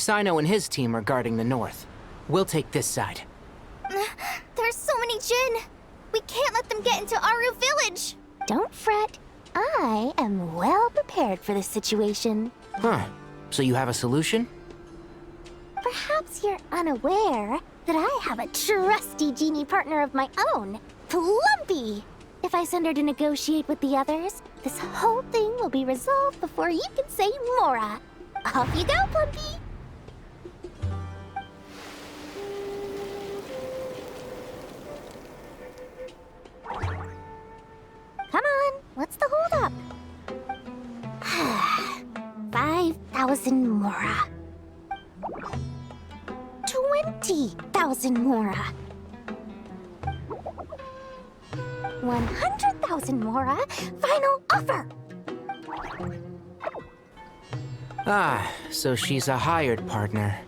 Sino and his team are guarding the north. We'll take this side. There's so many Jin. We can't let them get into Aru Village. Don't fret. I am well prepared for this situation. Huh. So you have a solution? Perhaps you're unaware that I have a trusty genie partner of my own, Plumpy. If I send her to negotiate with the others, this whole thing will be resolved before you can say Mora. Off you go, Plumpy. Come on, what's the holdup? 5,000 Mora. 20,000 Mora. 100,000 Mora. Final offer. Ah, so she's a hired partner.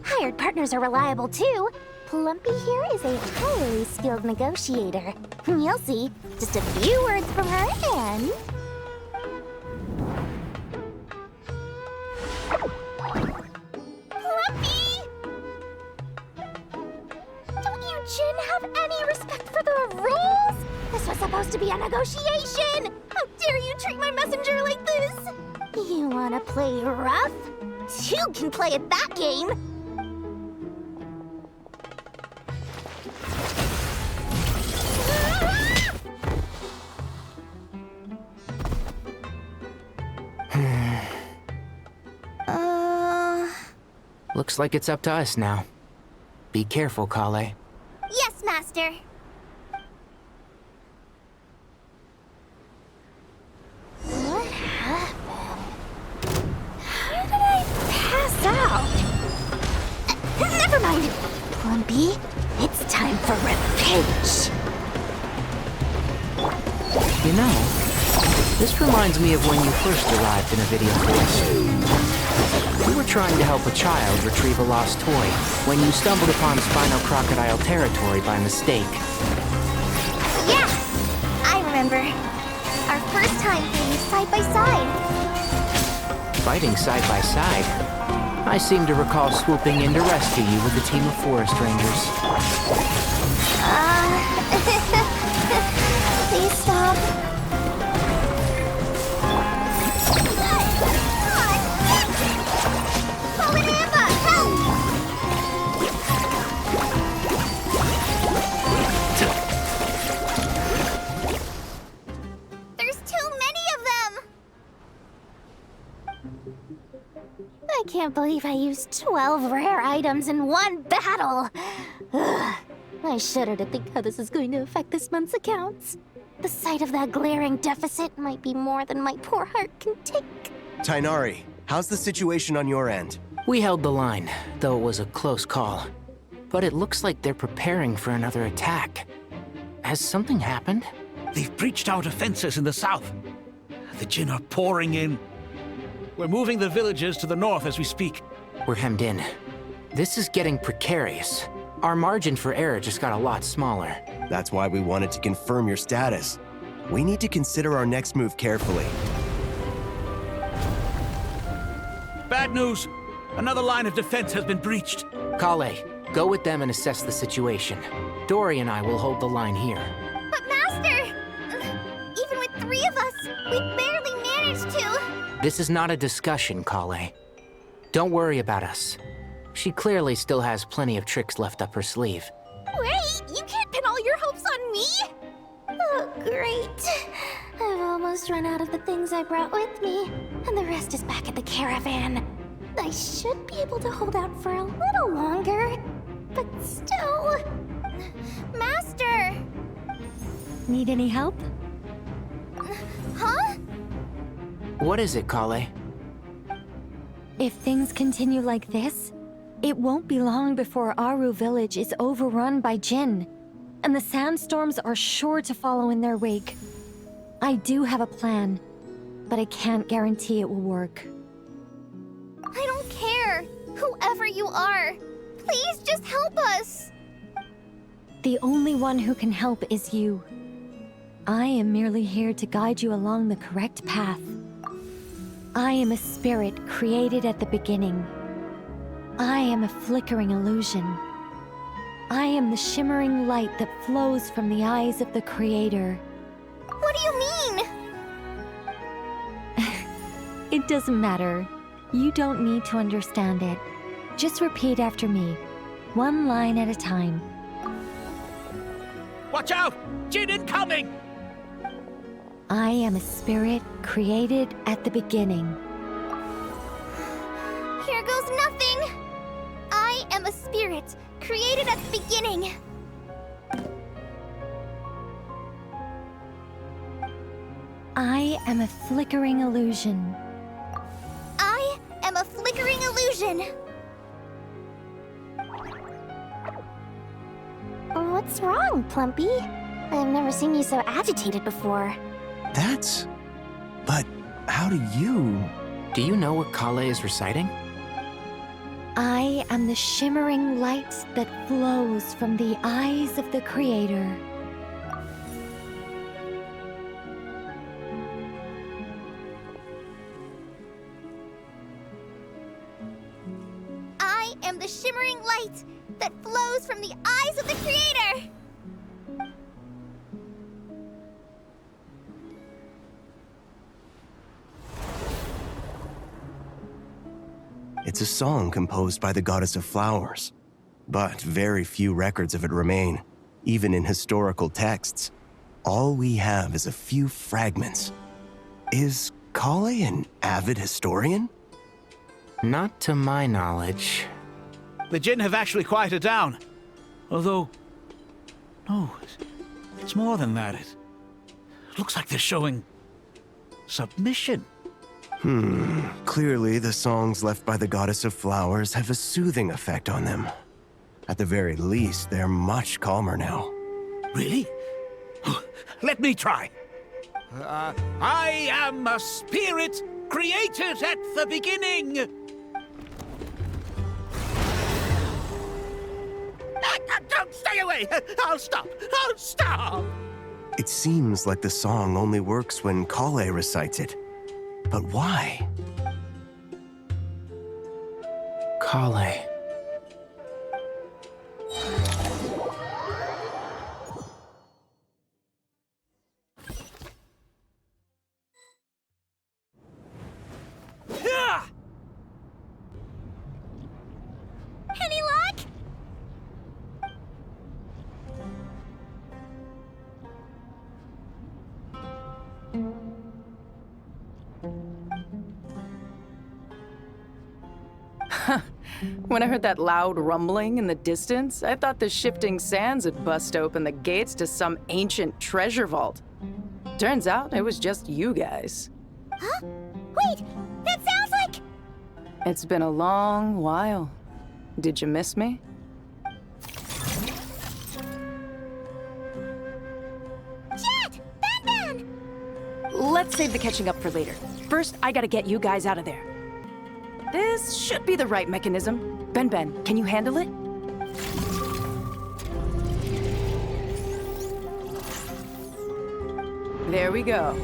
Hired partners are reliable too. Plumpy here is a highly skilled negotiator. You'll see. Just a few words from her and... Plumpy! Don't you Jin have any respect for the rules? This was supposed to be a negotiation! How dare you treat my messenger like this? You wanna play rough? Two can play at that game! Looks like it's up to us now. Be careful, Kale. Yes, Master. What happened? How did I pass out? Never mind. Plumpy, it's time for revenge. You know, this reminds me of when you first arrived in a video forest. You were trying to help a child retrieve a lost toy when you stumbled upon Spino Crocodile territory by mistake. Yes, I remember. Our first time being side by side. Fighting side by side? I seem to recall swooping in to rescue you with a team of forest rangers. Please stop. I can't believe I used 12 rare items in one battle. Ugh. I shudder to think how this is going to affect this month's accounts. The sight of that glaring deficit might be more than my poor heart can take. Tighnari, how's the situation on your end? We held the line, though it was a close call. But it looks like they're preparing for another attack. Has something happened? They've breached our defenses in the south. The Jin are pouring in. We're moving the villagers to the north as we speak. We're hemmed in. This is getting precarious. Our margin for error just got a lot smaller. That's why we wanted to confirm your status. We need to consider our next move carefully. Bad news! Another line of defense has been breached. Kale, go with them and assess the situation. Dory and I will hold the line here. But Master! Even with 3 of us, we barely managed to... This is not a discussion, Kale. Don't worry about us. She clearly still has plenty of tricks left up her sleeve. Wait, you can't pin all your hopes on me? Oh, great. I've almost run out of the things I brought with me, and the rest is back at the caravan. I should be able to hold out for a little longer, but still... Master! Need any help? Huh? What is it, Kale? If things continue like this, it won't be long before Aru Village is overrun by Jin, and the sandstorms are sure to follow in their wake. I do have a plan, but I can't guarantee it will work. I don't care, whoever you are. Please just help us. The only one who can help is you. I am merely here to guide you along the correct path. I am a spirit created at the beginning. I am a flickering illusion. I am the shimmering light that flows from the eyes of the Creator. What do you mean? It doesn't matter. You don't need to understand it. Just repeat after me, one line at a time. Watch out! Jin incoming! I am a spirit created at the beginning. Here goes nothing! I am a spirit created at the beginning. I am a flickering illusion. I am a flickering illusion. What's wrong, Plumpy? I've never seen you so agitated before. But how do you... Do you know what Kale is reciting? I am the shimmering light that flows from the eyes of the Creator. I am the shimmering light that flows from the eyes of the Creator! It's a song composed by the goddess of flowers, but very few records of it remain, even in historical texts. All we have is a few fragments. Is Kale an avid historian? Not to my knowledge. The Jin have actually quieted down. Although... no, it's more than that. It looks like they're showing... submission. Clearly, the songs left by the goddess of flowers have a soothing effect on them. At the very least, they're much calmer now. Really? Let me try. I am a spirit created at the beginning. Don't stay away! I'll stop! I'll stop! It seems like the song only works when Kale recites it. But why? Kale. Any luck? When I heard that loud rumbling in the distance, I thought the shifting sands had bust open the gates to some ancient treasure vault. Turns out it was just you guys. Huh? Wait, that sounds like... It's been a long while. Did you miss me? Jet! Ben! Let's save the catching up for later. First, I gotta get you guys out of there. This should be the right mechanism. Ben, can you handle it? There we go.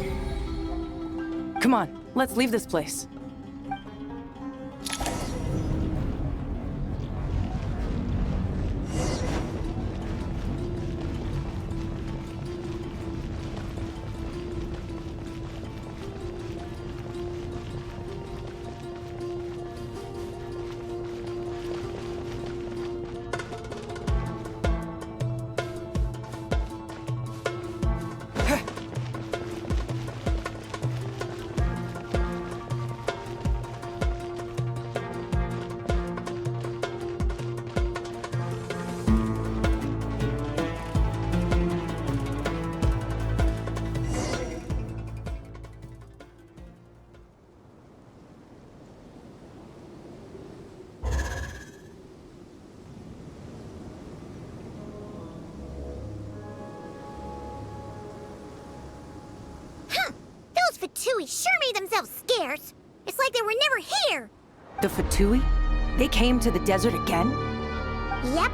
Come on, let's leave this place. Fatui sure made themselves scarce. It's like they were never here. The Fatui? They came to the desert again? Yep.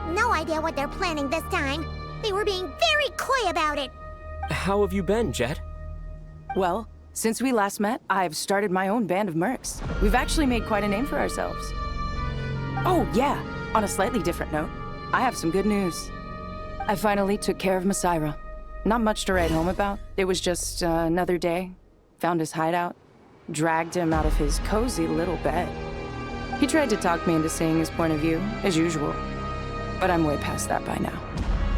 No idea what they're planning this time. They were being very coy about it. How have you been, Jet? Well, since we last met, I've started my own band of mercs. We've actually made quite a name for ourselves. Oh, yeah. On a slightly different note, I have some good news. I finally took care of Masaira. Not much to write home about. It was just another day. Found his hideout. Dragged him out of his cozy little bed. He tried to talk me into seeing his point of view, as usual. But I'm way past that by now.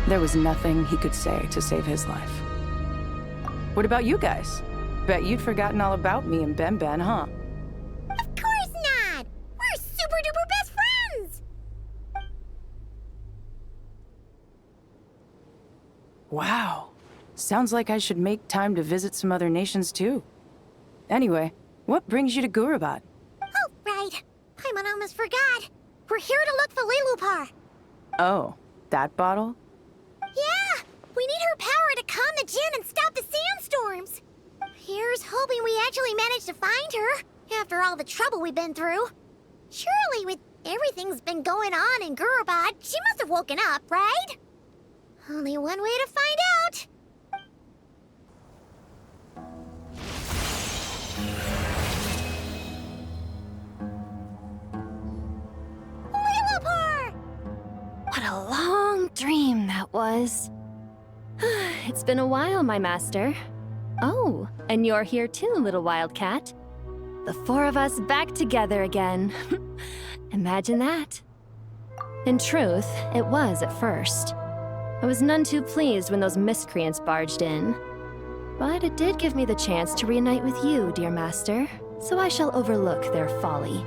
There was nothing he could say to save his life. What about you guys? Bet you'd forgotten all about me and Ben, huh? Of course not! We're super duper best friends! Wow. Sounds like I should make time to visit some other nations too. Anyway, what brings you to Gurabad? Oh, right. Paimon almost forgot. We're here to look for Lilupar. Oh, that bottle? Yeah! We need her power to calm the Jinn and stop the sandstorms. Here's hoping we actually manage to find her, after all the trouble we've been through. Surely, with everything's been going on in Gurabad, she must have woken up, right? Only one way to find out. Lilupar! What a long dream that was. It's been a while, my master. Oh, and you're here too, little wildcat. The four of us back together again. Imagine that. In truth, it was at first. I was none too pleased when those miscreants barged in. But it did give me the chance to reunite with you, dear master, so I shall overlook their folly.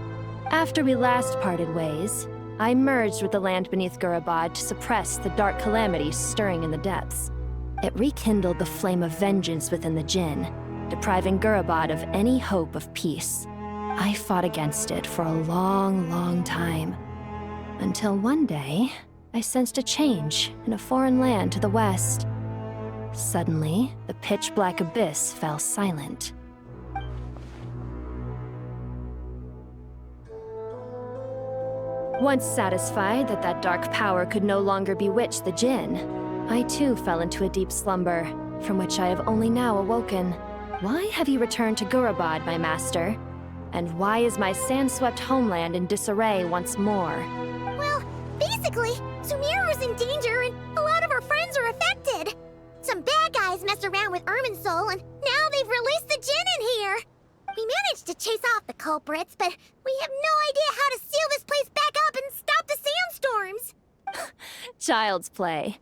After we last parted ways, I merged with the land beneath Gurabad to suppress the dark calamity stirring in the depths. It rekindled the flame of vengeance within the Jinn, depriving Gurabad of any hope of peace. I fought against it for a long, long time. Until one day, I sensed a change in a foreign land to the west. Suddenly, the pitch-black abyss fell silent. Once satisfied that that dark power could no longer bewitch the Jinn, I too fell into a deep slumber, from which I have only now awoken. Why have you returned to Gurabad, my master? And why is my sand-swept homeland in disarray once more? Well, basically, Sumeru's in danger and a lot of our friends are affected. Some bad guys messed around with Irminsul and now they've released the Jinn in here. We managed to chase off the culprits, but we have no idea how to seal this place back up and stop the sandstorms. Child's play.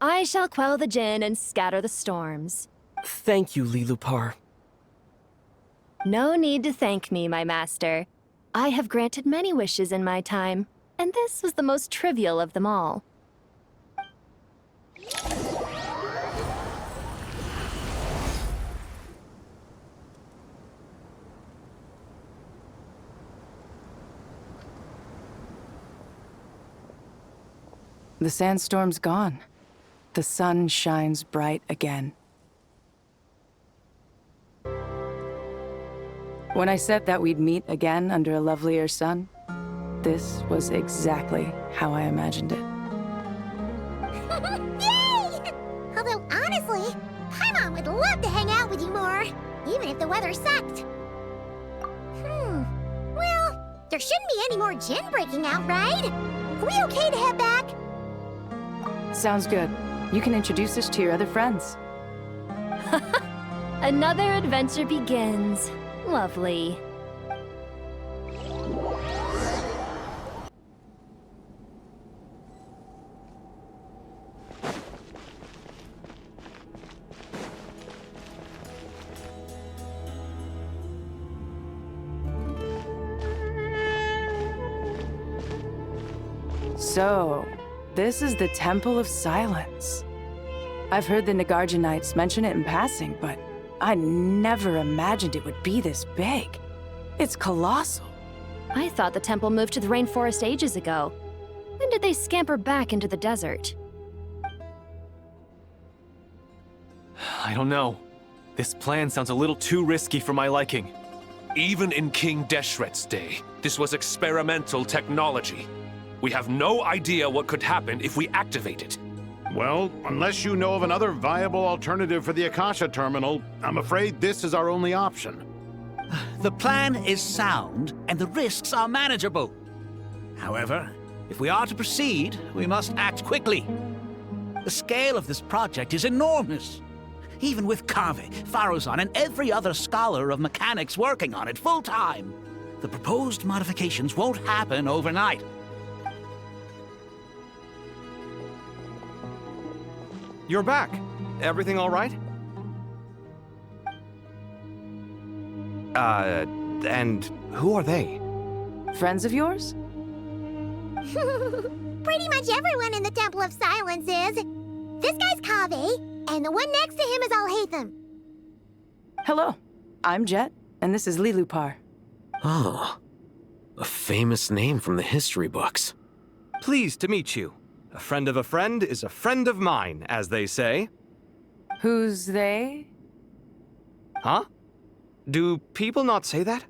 I shall quell the Jinn and scatter the storms. Thank you, Lilupar. No need to thank me, my master. I have granted many wishes in my time, and this was the most trivial of them all. The sandstorm's gone. The sun shines bright again. When I said that we'd meet again under a lovelier sun, this was exactly how I imagined it. Yay! Although honestly, Paimon would love to hang out with you more, even if the weather sucked. Well, there shouldn't be any more Jinn breaking out, right? Are we okay to head back? Sounds good. You can introduce us to your other friends. Another adventure begins. Lovely. So, this is the Temple of Silence. I've heard the Nagarjanites mention it in passing, but I never imagined it would be this big. It's colossal. I thought the temple moved to the rainforest ages ago. When did they scamper back into the desert? I don't know. This plan sounds a little too risky for my liking. Even in King Deshret's day, this was experimental technology. We have no idea what could happen if we activate it. Well, unless you know of another viable alternative for the Akasha terminal, I'm afraid this is our only option. The plan is sound, and the risks are manageable. However, if we are to proceed, we must act quickly. The scale of this project is enormous. Even with Kave, Faruzan, and every other scholar of mechanics working on it full-time, the proposed modifications won't happen overnight. You're back. Everything all right? And who are they? Friends of yours? Pretty much everyone in the Temple of Silence is. This guy's Kave, and the one next to him is Alhaitham. Hello, I'm Jet, and this is Lilupar. Oh, a famous name from the history books. Pleased to meet you. A friend of a friend is a friend of mine, as they say. Who's they? Huh? Do people not say that?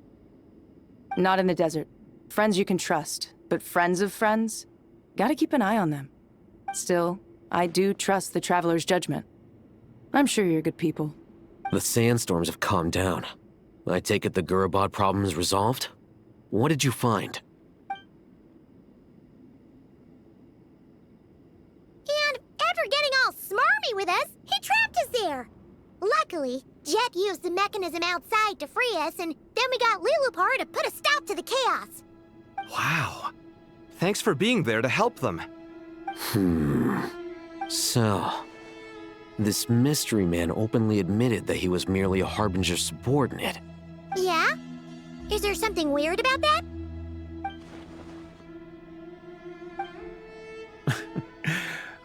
Not in the desert. Friends you can trust, but friends of friends? Gotta keep an eye on them. Still, I do trust the Traveler's judgment. I'm sure you're good people. The sandstorms have calmed down. I take it the Gurabad problem is resolved? What did you find? And after getting all smarmy with us, he trapped us there. Luckily, Jet used the mechanism outside to free us, and then we got Lilupar to put a stop to the chaos. Wow. Thanks for being there to help them. So, this mystery man openly admitted that he was merely a Harbinger subordinate. Yeah? Is there something weird about that?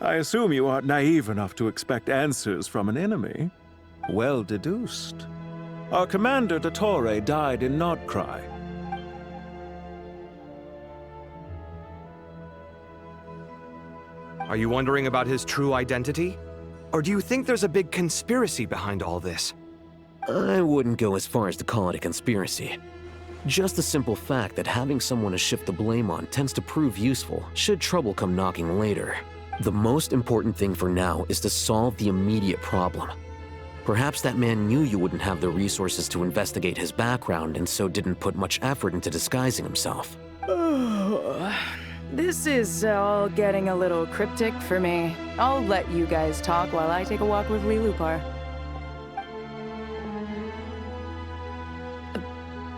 I assume you aren't naive enough to expect answers from an enemy. Well deduced. Our commander, Dottore, died in Nordcry. Are you wondering about his true identity? Or do you think there's a big conspiracy behind all this? I wouldn't go as far as to call it a conspiracy. Just the simple fact that having someone to shift the blame on tends to prove useful should trouble come knocking later. The most important thing for now is to solve the immediate problem. Perhaps that man knew you wouldn't have the resources to investigate his background and so didn't put much effort into disguising himself. This is all getting a little cryptic for me. I'll let you guys talk while I take a walk with Lilupar.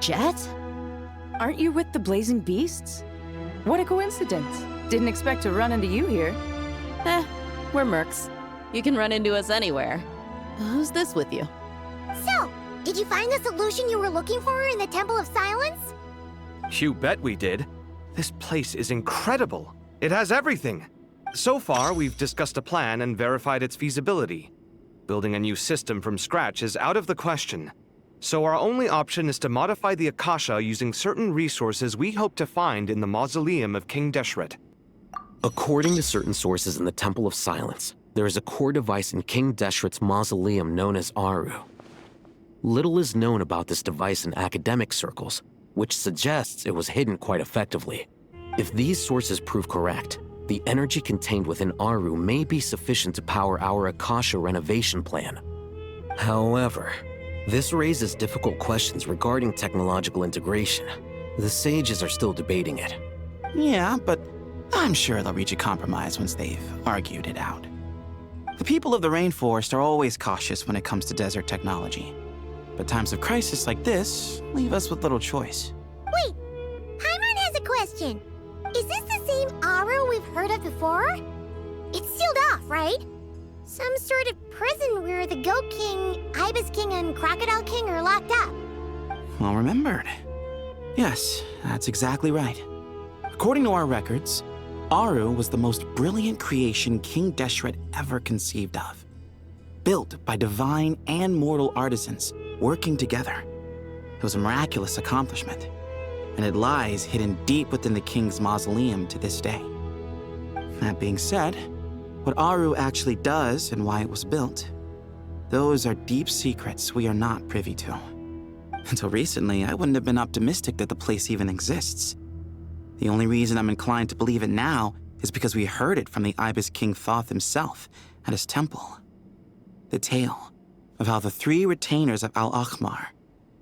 Jet? Aren't you with the Blazing Beasts? What a coincidence. Didn't expect to run into you here. We're mercs. You can run into us anywhere. Who's this with you? So, did you find the solution you were looking for in the Temple of Silence? You bet we did. This place is incredible. It has everything. So far, we've discussed a plan and verified its feasibility. Building a new system from scratch is out of the question. So our only option is to modify the Akasha using certain resources we hope to find in the mausoleum of King Deshret. According to certain sources in the Temple of Silence, there is a core device in King Deshret's mausoleum known as Aru. Little is known about this device in academic circles, which suggests it was hidden quite effectively. If these sources prove correct, the energy contained within Aru may be sufficient to power our Akasha renovation plan. However, this raises difficult questions regarding technological integration. The sages are still debating it. Yeah, but I'm sure they'll reach a compromise once they've argued it out. The people of the rainforest are always cautious when it comes to desert technology. But times of crisis like this leave us with little choice. Wait, Paimon has a question. Is this the same Aru we've heard of before? It's sealed off, right? Some sort of prison where the Goat King, Ibis King, and Crocodile King are locked up. Well remembered. Yes, that's exactly right. According to our records, Aru was the most brilliant creation King Deshret ever conceived of. Built by divine and mortal artisans working together. It was a miraculous accomplishment, and it lies hidden deep within the king's mausoleum to this day. That being said, what Aru actually does and why it was built, those are deep secrets we are not privy to. Until recently, I wouldn't have been optimistic that the place even exists. The only reason I'm inclined to believe it now is because we heard it from the Ibis King Thoth himself at his temple. The tale of how the 3 retainers of Al-Akhmar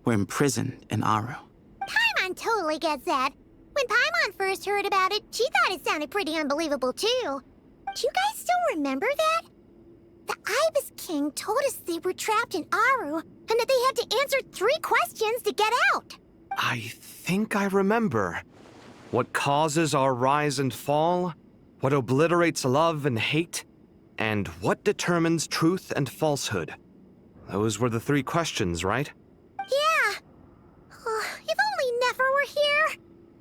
were imprisoned in Aru. Paimon totally gets that. When Paimon first heard about it, she thought it sounded pretty unbelievable too. Do you guys still remember that? The Ibis King told us they were trapped in Aru and that they had to answer 3 questions to get out. I think I remember. What causes our rise and fall? What obliterates love and hate? And what determines truth and falsehood? Those were the 3 questions, right? Yeah. If only Nefer were here.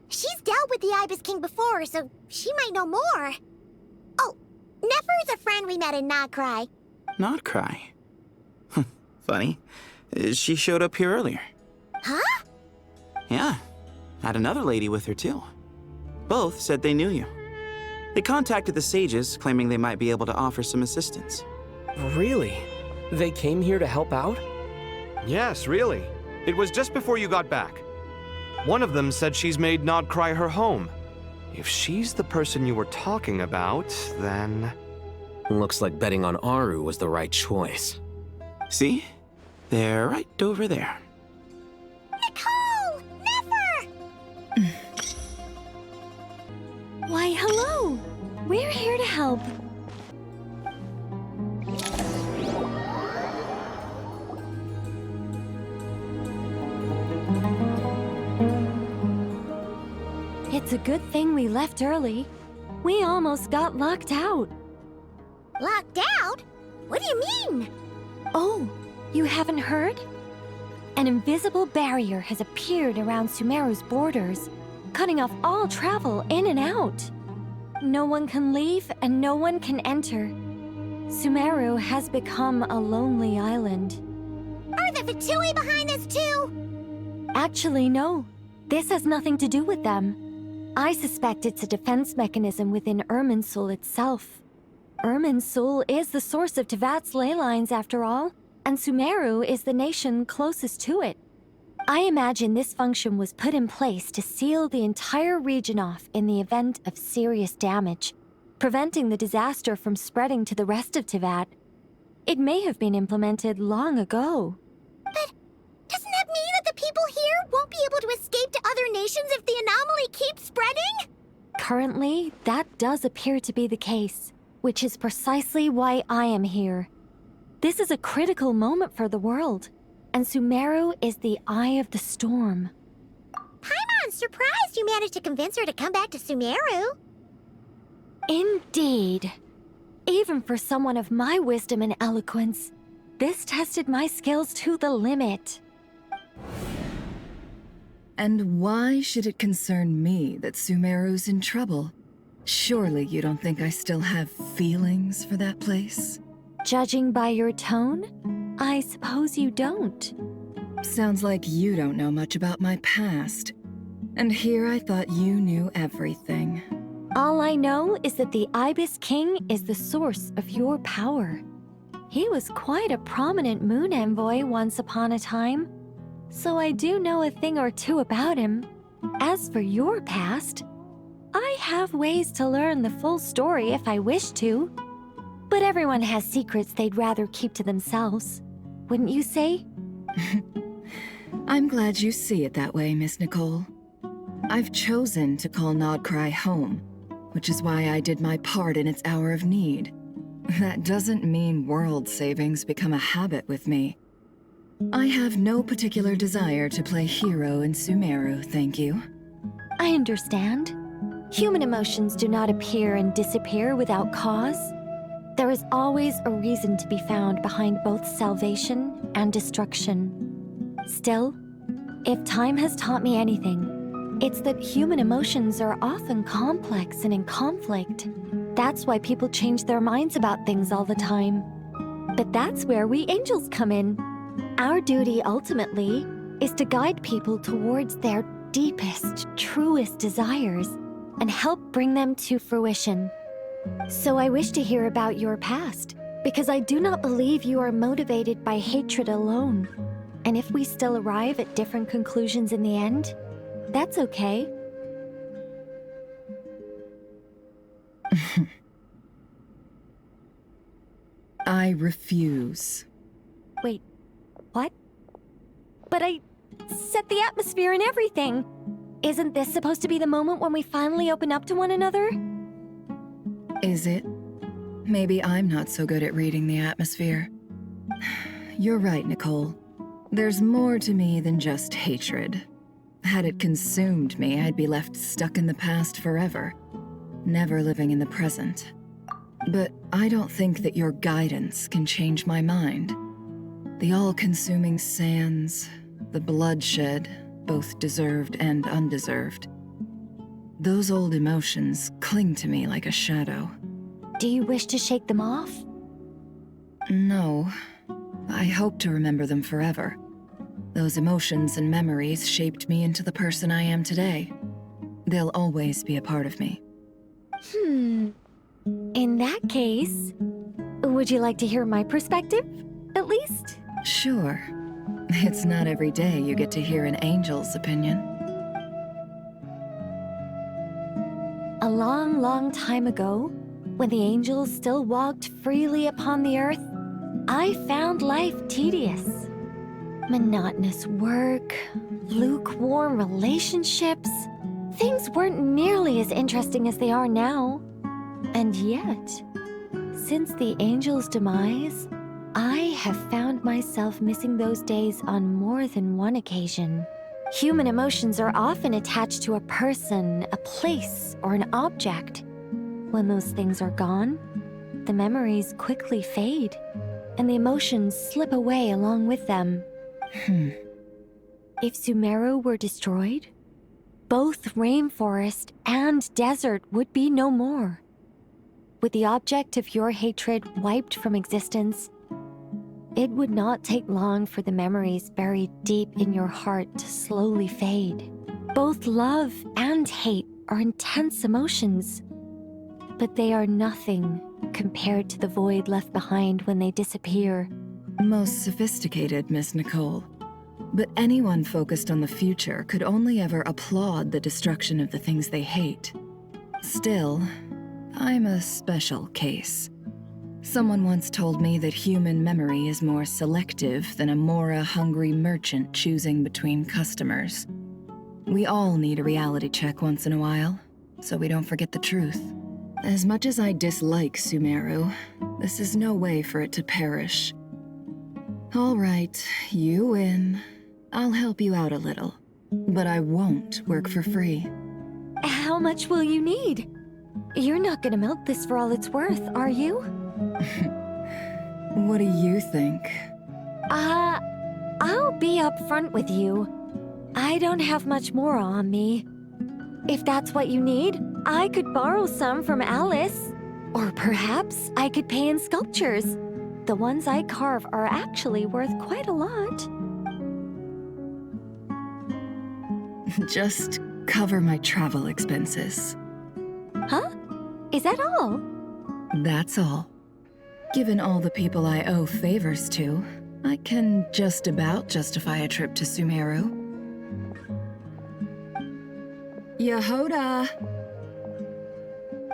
She's dealt with the Ibis King before, so she might know more. Oh, Nefer is a friend we met in Notcry. Notcry? Funny. She showed up here earlier. Huh? Yeah. Had another lady with her, too. Both said they knew you. They contacted the sages, claiming they might be able to offer some assistance. Really? They came here to help out? Yes, really. It was just before you got back. One of them said she's made Nodcry her home. If she's the person you were talking about, then... Looks like betting on Aru was the right choice. See? They're right over there. Nicole! Nefer! Why, hello! We're here to help. It's a good thing we left early. We almost got locked out. Locked out? What do you mean? Oh, you haven't heard? An invisible barrier has appeared around Sumeru's borders, cutting off all travel in and out. No one can leave and no one can enter. Sumeru has become a lonely island. Are the Fatui behind this too? Actually, no. This has nothing to do with them. I suspect it's a defense mechanism within Irminsul itself. Irminsul is the source of Tevat's ley lines, after all, and Sumeru is the nation closest to it. I imagine this function was put in place to seal the entire region off in the event of serious damage, preventing the disaster from spreading to the rest of Tevat. It may have been implemented long ago. But doesn't that mean that the people here won't be able to escape to other nations if the anomaly keeps spreading? Currently, that does appear to be the case, which is precisely why I am here. This is a critical moment for the world, and Sumeru is the eye of the storm. Paimon's surprised you managed to convince her to come back to Sumeru. Indeed. Even for someone of my wisdom and eloquence, this tested my skills to the limit. And why should it concern me that Sumeru's in trouble? Surely you don't think I still have feelings for that place? Judging by your tone, I suppose you don't. Sounds like you don't know much about my past. And here I thought you knew everything. All I know is that the Ibis King is the source of your power. He was quite a prominent moon envoy once upon a time, so I do know a thing or two about him. As for your past, I have ways to learn the full story if I wish to. But everyone has secrets they'd rather keep to themselves, wouldn't you say? I'm glad you see it that way, Miss Nicole. I've chosen to call Nodcry home, which is why I did my part in its hour of need. That doesn't mean world savings become a habit with me. I have no particular desire to play hero in Sumeru, thank you. I understand. Human emotions do not appear and disappear without cause. There is always a reason to be found behind both salvation and destruction. Still, if time has taught me anything, it's that human emotions are often complex and in conflict. That's why people change their minds about things all the time. But that's where we angels come in. Our duty, ultimately, is to guide people towards their deepest, truest desires and help bring them to fruition. So I wish to hear about your past, because I do not believe you are motivated by hatred alone. And if we still arrive at different conclusions in the end, that's okay. I refuse. Wait, what? But I set the atmosphere and everything. Isn't this supposed to be the moment when we finally open up to one another? Is it? Maybe I'm not so good at reading the atmosphere. You're right, Nicole. There's more to me than just hatred. Had it consumed me, I'd be left stuck in the past forever, never living in the present. But I don't think that your guidance can change my mind. The all-consuming sands, the bloodshed, both deserved and undeserved. Those old emotions cling to me like a shadow. Do you wish to shake them off? No. I hope to remember them forever. Those emotions and memories shaped me into the person I am today. They'll always be a part of me. In that case, would you like to hear my perspective, at least? Sure. It's not every day you get to hear an angel's opinion. A long, long time ago, when the angels still walked freely upon the earth, I found life tedious. Monotonous work, lukewarm relationships. Things weren't nearly as interesting as they are now. And yet, since the angels' demise, I have found myself missing those days on more than one occasion. Human emotions are often attached to a person, a place, or an object. When those things are gone, the memories quickly fade, and the emotions slip away along with them. If Sumeru were destroyed, both rainforest and desert would be no more. With the object of your hatred wiped from existence, it would not take long for the memories buried deep in your heart to slowly fade. Both love and hate are intense emotions, but they are nothing compared to the void left behind when they disappear. Most sophisticated, Miss Nicole. But anyone focused on the future could only ever applaud the destruction of the things they hate. Still, I'm a special case. Someone once told me that human memory is more selective than a Mora-hungry merchant choosing between customers. We all need a reality check once in a while, so we don't forget the truth. As much as I dislike Sumeru, this is no way for it to perish. All right, you win. I'll help you out a little, but I won't work for free. How much will you need? You're not gonna milk this for all it's worth, are you? What do you think? I'll be upfront with you. I don't have much more on me. If that's what you need, I could borrow some from Alice. Or perhaps I could pay in sculptures. The ones I carve are actually worth quite a lot. Just cover my travel expenses. Huh? Is that all? That's all. Given all the people I owe favors to, I can just about justify a trip to Sumeru. Yehoda!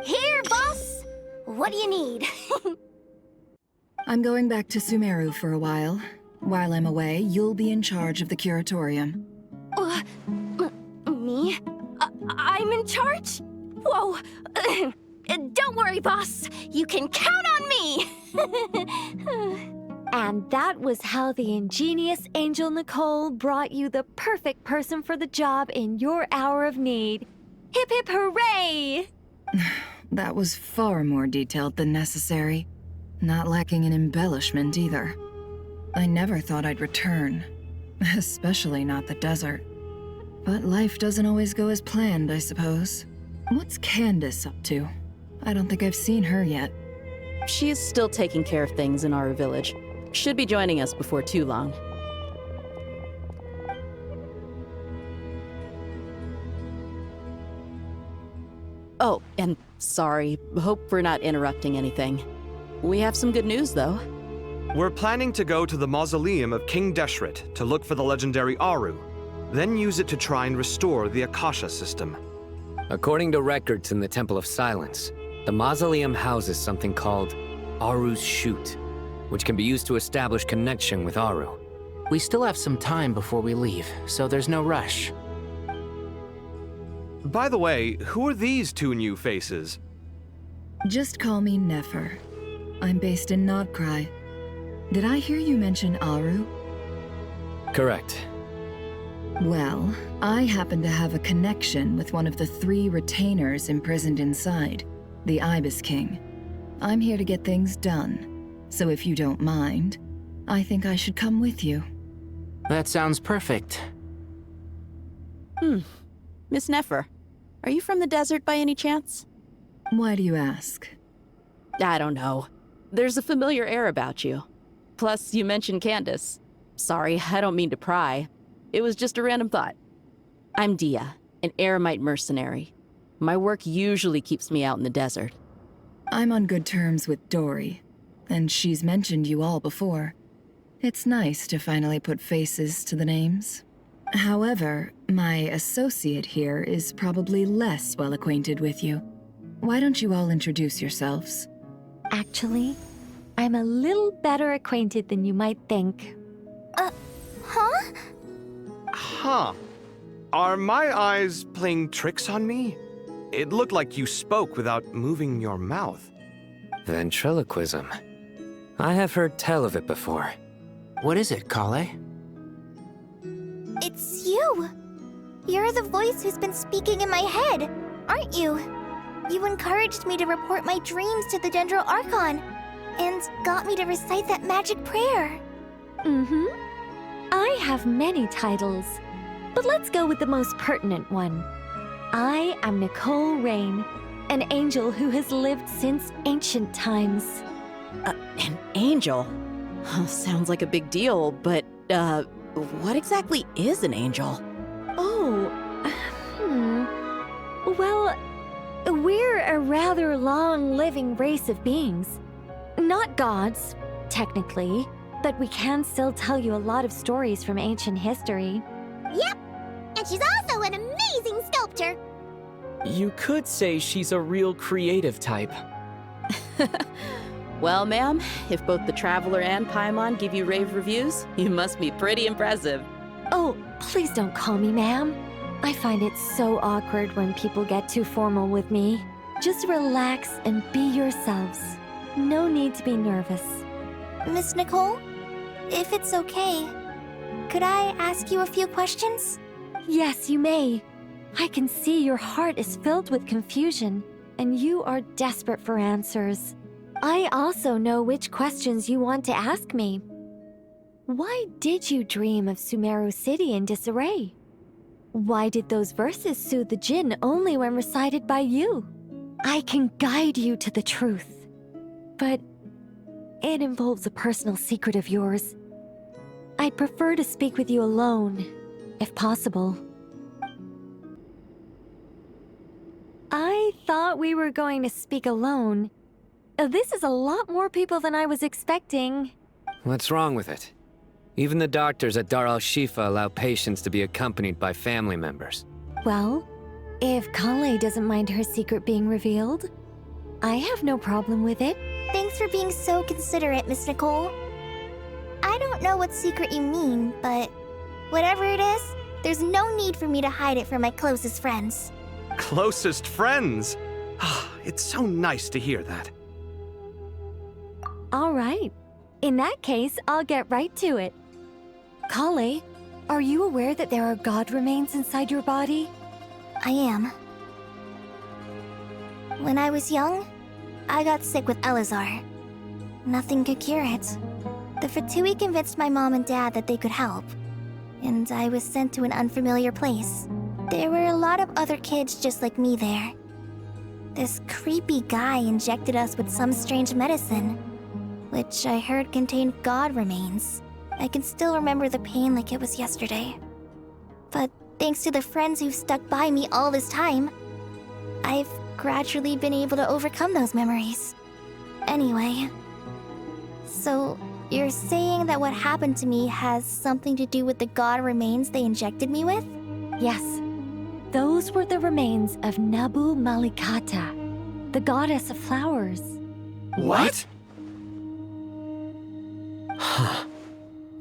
Here, boss! What do you need? I'm going back to Sumeru for a while. While I'm away, you'll be in charge of the curatorium. Me? I'm in charge? Whoa! Don't worry, boss. You can count on me! And that was how the ingenious Angel Nicole brought you the perfect person for the job in your hour of need. Hip hip hooray! That was far more detailed than necessary. Not lacking in embellishment either. I never thought I'd return. Especially not the desert. But life doesn't always go as planned, I suppose. What's Candace up to? I don't think I've seen her yet. She's still taking care of things in our village. Should be joining us before too long. Oh, and sorry. Hope we're not interrupting anything. We have some good news, though. We're planning to go to the mausoleum of King Deshret to look for the legendary Aru, then use it to try and restore the Akasha system. According to records in the Temple of Silence, The mausoleum houses something called Aru's Chute, which can be used to establish connection with Aru. We still have some time before we leave, so there's no rush. By the way, who are these two new faces? Just call me Nefer. I'm based in Nodcry. Did I hear you mention Aru? Correct. Well, I happen to have a connection with one of the 3 retainers imprisoned inside, the Ibis King. I'm here to get things done, so if you don't mind, I think I should come with you. That sounds perfect. Miss Nefer, are you from the desert by any chance? Why do you ask? I don't know. There's a familiar air about you. Plus, you mentioned Candace. Sorry, I don't mean to pry. It was just a random thought. I'm Dia, an Eremite mercenary. My work usually keeps me out in the desert. I'm on good terms with Dory, and she's mentioned you all before. It's nice to finally put faces to the names. However, my associate here is probably less well acquainted with you. Why don't you all introduce yourselves? Actually, I'm a little better acquainted than you might think. Huh? Huh. Are my eyes playing tricks on me? It looked like you spoke without moving your mouth. Ventriloquism. I have heard tell of it before. What is it, Kale? It's you! You're the voice who's been speaking in my head, aren't you? You encouraged me to report my dreams to the Dendro Archon, and got me to recite that magic prayer. Mm-hmm. I have many titles, but let's go with the most pertinent one. I am Nicole Rain, an angel who has lived since ancient times. An angel? Sounds like a big deal, but, what exactly is an angel? Oh, Well, we're a rather long-living race of beings. Not gods, technically, but we can still tell you a lot of stories from ancient history. Yep! And she's also an amazing sculptor! You could say she's a real creative type. Well, ma'am, if both the Traveler and Paimon give you rave reviews, you must be pretty impressive. Oh, please don't call me ma'am. I find it so awkward when people get too formal with me. Just relax and be yourselves. No need to be nervous. Miss Nicole, if it's okay, could I ask you a few questions? Yes, you may. I can see your heart is filled with confusion, and you are desperate for answers. I also know which questions you want to ask me. Why did you dream of Sumeru City in disarray? Why did those verses soothe the Jinn only when recited by you? I can guide you to the truth, but it involves a personal secret of yours. I'd prefer to speak with you alone, if possible. I thought we were going to speak alone. This is a lot more people than I was expecting. What's wrong with it? Even the doctors at Dar al-Shifa allow patients to be accompanied by family members. Well, if Kale doesn't mind her secret being revealed, I have no problem with it. Thanks for being so considerate, Miss Nicole. I don't know what secret you mean, but whatever it is, there's no need for me to hide it from my closest friends. Closest friends? It's so nice to hear that. All right. In that case, I'll get right to it. Kale, are you aware that there are god remains inside your body? I am. When I was young, I got sick with Elazar. Nothing could cure it. The Fatui convinced my mom and dad that they could help, and I was sent to an unfamiliar place. There were a lot of other kids just like me there. This creepy guy injected us with some strange medicine, which I heard contained god remains. I can still remember the pain like it was yesterday. But thanks to the friends who've stuck by me all this time, I've gradually been able to overcome those memories. Anyway, so you're saying that what happened to me has something to do with the god remains they injected me with? Yes. Those were the remains of Nabu Malikata. the goddess of flowers. What? Huh.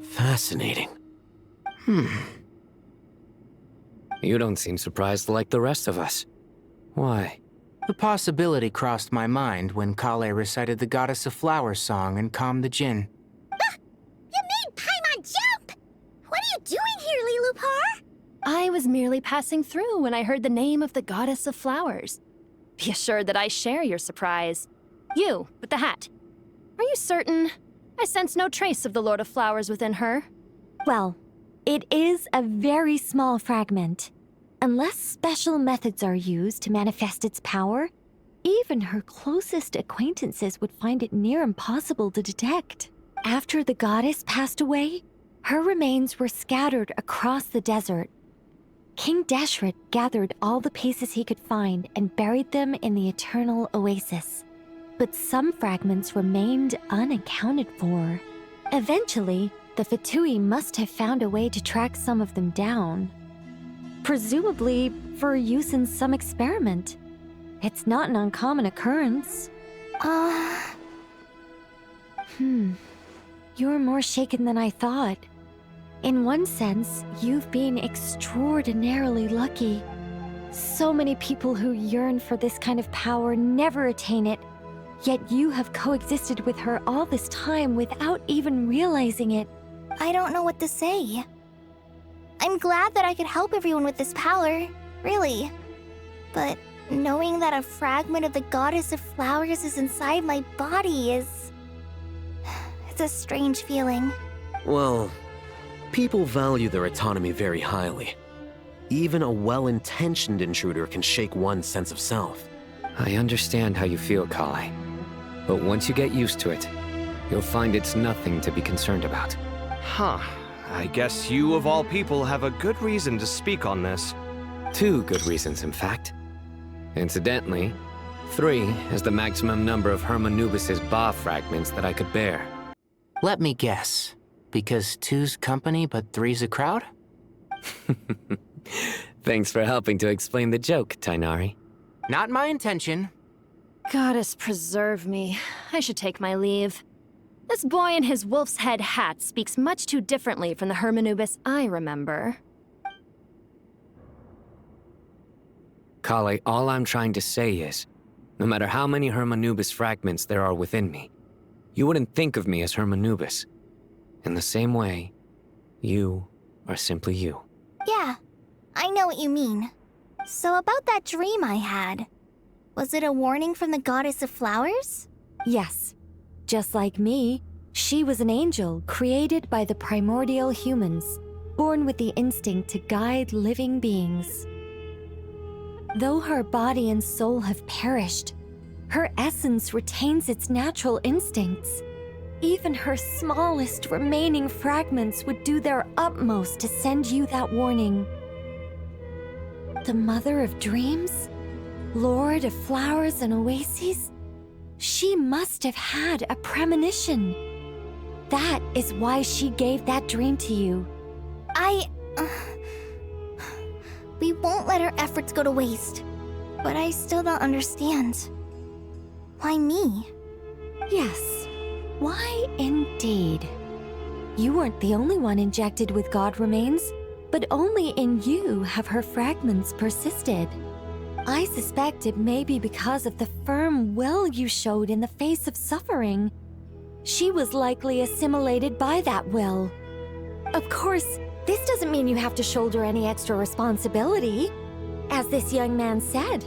Fascinating. You don't seem surprised like the rest of us. Why? The possibility crossed my mind when Kale recited the Goddess of Flowers song and calmed the Jinn. You made Paimon jump! What are you doing here, Lilupar? I was merely passing through when I heard the name of the Goddess of Flowers. Be assured that I share your surprise. You, with the hat. Are you certain? I sense no trace of the Lord of Flowers within her. Well, it is a very small fragment. Unless special methods are used to manifest its power, even her closest acquaintances would find it near impossible to detect. After the goddess passed away, her remains were scattered across the desert. King Deshret gathered all the pieces he could find and buried them in the eternal oasis. But some fragments remained unaccounted for. Eventually, the Fatui must have found a way to track some of them down. Presumably for use in some experiment. It's not an uncommon occurrence. You're more shaken than I thought. In one sense, you've been extraordinarily lucky. So many people who yearn for this kind of power never attain it, yet you have coexisted with her all this time without even realizing it. I don't know what to say. I'm glad that I could help everyone with this power, really. But knowing that a fragment of the Goddess of Flowers is inside my body is... it's a strange feeling. Well, people value their autonomy very highly. Even a well-intentioned intruder can shake one's sense of self. I understand how you feel, Kale. But once you get used to it, you'll find it's nothing to be concerned about. Huh. I guess you, of all people, have a good reason to speak on this. 2 good reasons, in fact. Incidentally, 3 is the maximum number of Hermanubis' Ba fragments that I could bear. Let me guess. Because 2's company, but 3's a crowd? Thanks for helping to explain the joke, Tainari. Not my intention. Goddess preserve me. I should take my leave. This boy in his wolf's head hat speaks much too differently from the Hermanubis I remember. Kale, all I'm trying to say is, no matter how many Hermanubis fragments there are within me, you wouldn't think of me as Hermanubis. In the same way, you are simply you. Yeah, I know what you mean. So about that dream I had, was it a warning from the Goddess of Flowers? Yes. Just like me, she was an angel created by the primordial humans, born with the instinct to guide living beings. Though her body and soul have perished, her essence retains its natural instincts. Even her smallest remaining fragments would do their utmost to send you that warning. The Mother of Dreams? Lord of Flowers and Oases? She must have had a premonition. That is why she gave that dream to you. We won't let our efforts go to waste. But I still don't understand. Why me? Yes. Why indeed? You weren't the only one injected with God remains, but only in you have her fragments persisted. I suspect it may be because of the firm will you showed in the face of suffering. She was likely assimilated by that will. Of course, this doesn't mean you have to shoulder any extra responsibility. As this young man said,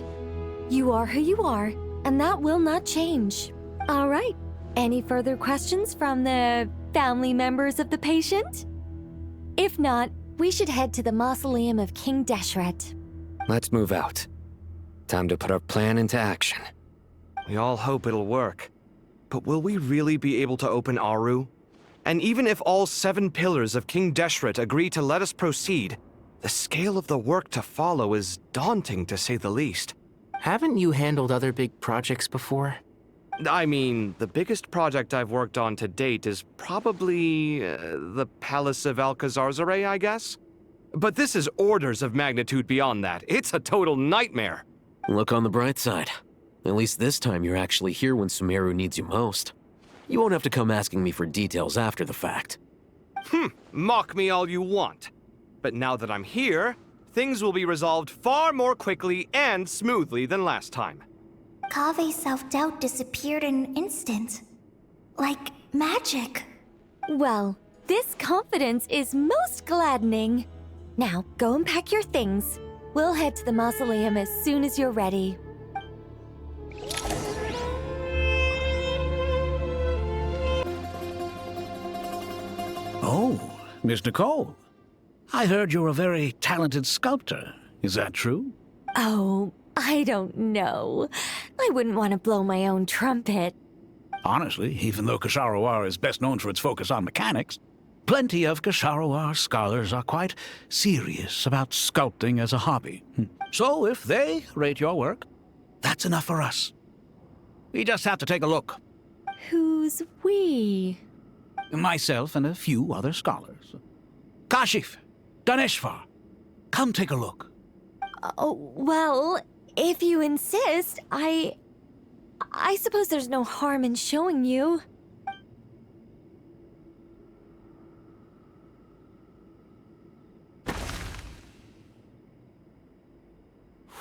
you are who you are, and that will not change. All right, any further questions from the family members of the patient? If not, we should head to the mausoleum of King Deshret. Let's move out. Time to put our plan into action. We all hope it'll work. But will we really be able to open Aru? And even if all 7 pillars of King Deshret agree to let us proceed, the scale of the work to follow is daunting to say the least. Haven't you handled other big projects before? I mean, the biggest project I've worked on to date is probably the Palace of Alcazarzaray, I guess? But this is orders of magnitude beyond that. It's a total nightmare. Look on the bright side. At least this time you're actually here when Sumeru needs you most. You won't have to come asking me for details after the fact. Mock me all you want. But now that I'm here, things will be resolved far more quickly and smoothly than last time. Kave's self-doubt disappeared in an instant. Like magic. Well, this confidence is most gladdening. Now, go and pack your things. We'll head to the mausoleum as soon as you're ready. Oh, Miss Nicole. I heard you're a very talented sculptor. Is that true? Oh, I don't know. I wouldn't want to blow my own trumpet. Honestly, even though Kasharawar is best known for its focus on mechanics, plenty of Kasharawar scholars are quite serious about sculpting as a hobby. So if they rate your work, that's enough for us. We just have to take a look. Who's we? Myself and a few other scholars. Kashif, Daneshvar, come take a look. Oh, well, if you insist, I suppose there's no harm in showing you.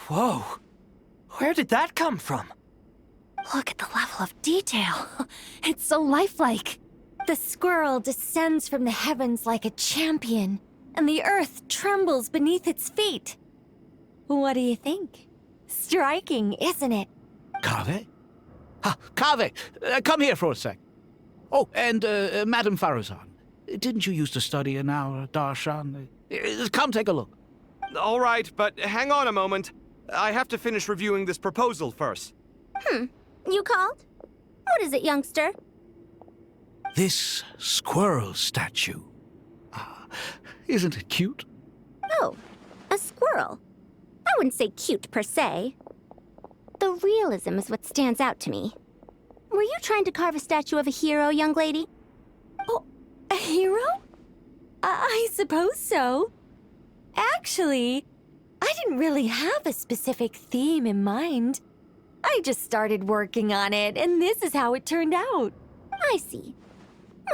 Whoa! Where did that come from? Look at the level of detail. It's so lifelike. The squirrel descends from the heavens like a champion, and the earth trembles beneath its feet. What do you think? Striking, isn't it? Kave? Kave, come here for a sec. Oh, and Madame Faruzan, didn't you used to study in our darshan? Come take a look. All right, but hang on a moment. I have to finish reviewing this proposal first. You called? What is it, youngster? This squirrel statue. Isn't it cute? Oh, a squirrel. I wouldn't say cute per se. The realism is what stands out to me. Were you trying to carve a statue of a hero, young lady? Oh, a hero? I suppose so. Actually, I didn't really have a specific theme in mind. I just started working on it, and this is how it turned out. I see.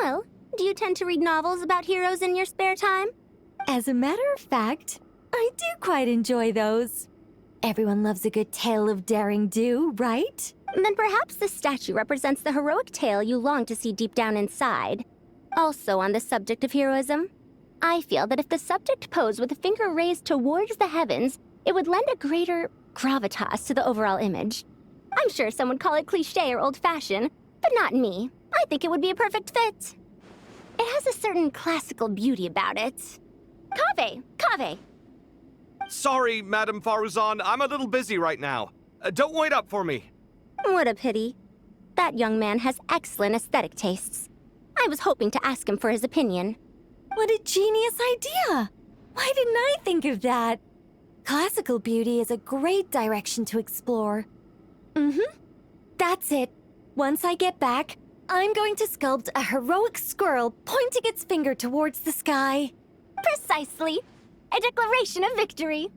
Well, do you tend to read novels about heroes in your spare time? As a matter of fact, I do quite enjoy those. Everyone loves a good tale of daring do, right? Then perhaps this statue represents the heroic tale you long to see deep down inside. Also on the subject of heroism, I feel that if the subject posed with a finger raised towards the heavens, it would lend a greater gravitas to the overall image. I'm sure some would call it cliché or old-fashioned, but not me. I think it would be a perfect fit. It has a certain classical beauty about it. Kave! Sorry, Madame Faruzan, I'm a little busy right now. Don't wait up for me. What a pity. That young man has excellent aesthetic tastes. I was hoping to ask him for his opinion. What a genius idea! Why didn't I think of that? Classical beauty is a great direction to explore. That's it. Once I get back, I'm going to sculpt a heroic squirrel pointing its finger towards the sky. Precisely. A declaration of victory.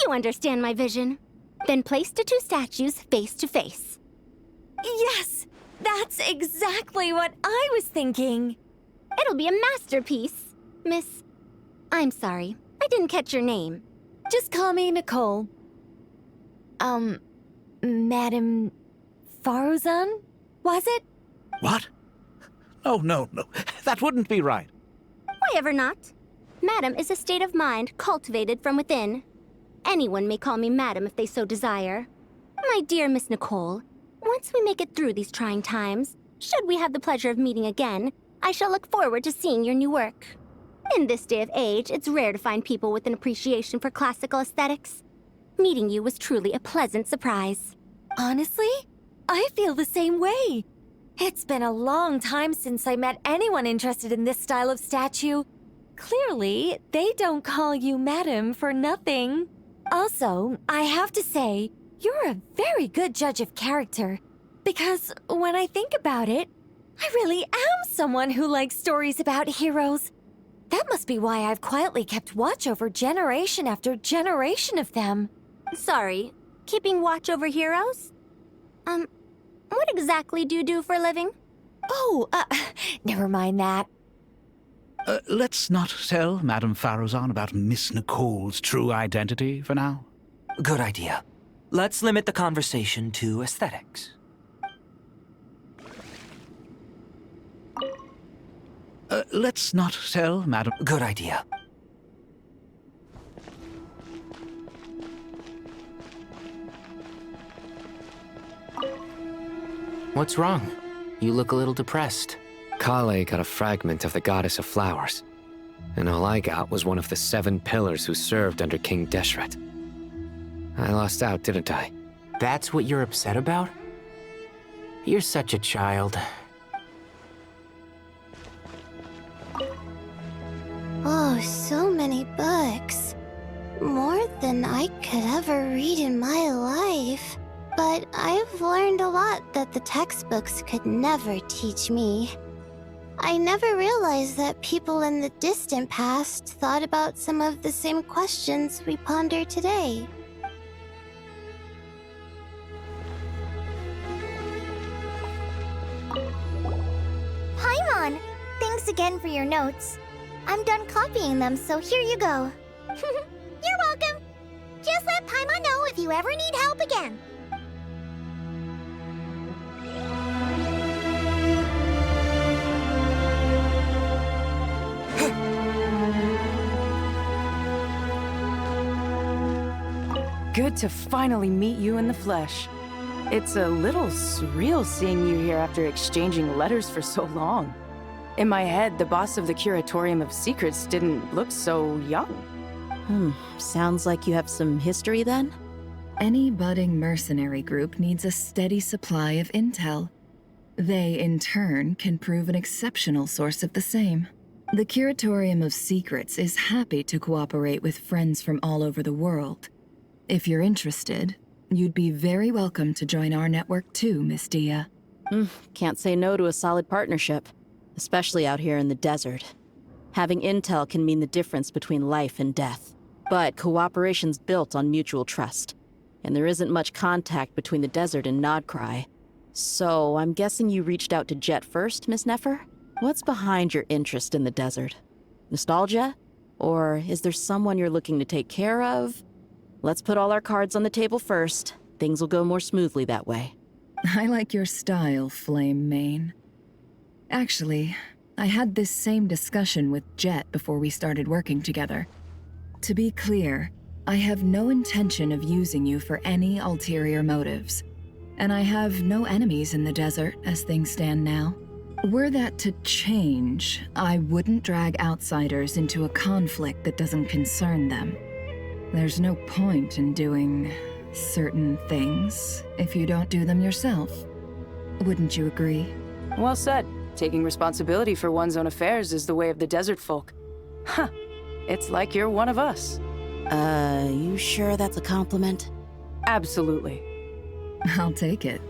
You understand my vision. Then place the two statues face to face. Yes! That's exactly what I was thinking. It'll be a masterpiece. Miss... I'm sorry. I didn't catch your name. Just call me Nicole. Madame Faruzan? Was it? What? No. That wouldn't be right. Why ever not? Madam is a state of mind cultivated from within. Anyone may call me Madam if they so desire. My dear Miss Nicole, once we make it through these trying times, should we have the pleasure of meeting again, I shall look forward to seeing your new work. In this day of age, it's rare to find people with an appreciation for classical aesthetics. Meeting you was truly a pleasant surprise. Honestly, I feel the same way. It's been a long time since I met anyone interested in this style of statue. Clearly, they don't call you Madam for nothing. Also, I have to say, you're a very good judge of character. Because when I think about it, I really am someone who likes stories about heroes. That must be why I've quietly kept watch over generation after generation of them. Sorry, keeping watch over heroes? What exactly do you do for a living? Oh, never mind that. Let's not tell Madame Farrozon about Miss Nicole's true identity for now. Good idea. Let's limit the conversation to aesthetics. Let's not tell Madame... Good idea. What's wrong? You look a little depressed. Kale got a fragment of the Goddess of Flowers, and all I got was one of the 7 pillars who served under King Deshret. I lost out, didn't I? That's what you're upset about? You're such a child. Oh, so many books. More than I could ever read in my life. But I've learned a lot that the textbooks could never teach me. I never realized that people in the distant past thought about some of the same questions we ponder today. Paimon! Thanks again for your notes. I'm done copying them, so here you go. You're welcome! Just let Paimon know if you ever need help again. Good to finally meet you in the flesh. It's a little surreal seeing you here after exchanging letters for so long. In my head, the boss of the Curatorium of Secrets didn't look so young. Sounds like you have some history then? Any budding mercenary group needs a steady supply of intel. They, in turn, can prove an exceptional source of the same. The Curatorium of Secrets is happy to cooperate with friends from all over the world. If you're interested, you'd be very welcome to join our network too, Miss Dia. Can't say no to a solid partnership, especially out here in the desert. Having intel can mean the difference between life and death. But cooperation's built on mutual trust, and there isn't much contact between the desert and Nodcry. So I'm guessing you reached out to Jet first, Miss Nefer? What's behind your interest in the desert? Nostalgia? Or is there someone you're looking to take care of? Let's put all our cards on the table first. Things will go more smoothly that way. I like your style, Flame Mane. Actually, I had this same discussion with Jet before we started working together. To be clear, I have no intention of using you for any ulterior motives. And I have no enemies in the desert as things stand now. Were that to change, I wouldn't drag outsiders into a conflict that doesn't concern them. There's no point in doing certain things if you don't do them yourself. Wouldn't you agree? Well said. Taking responsibility for one's own affairs is the way of the desert folk. Huh. It's like you're one of us. You sure that's a compliment? Absolutely. I'll take it.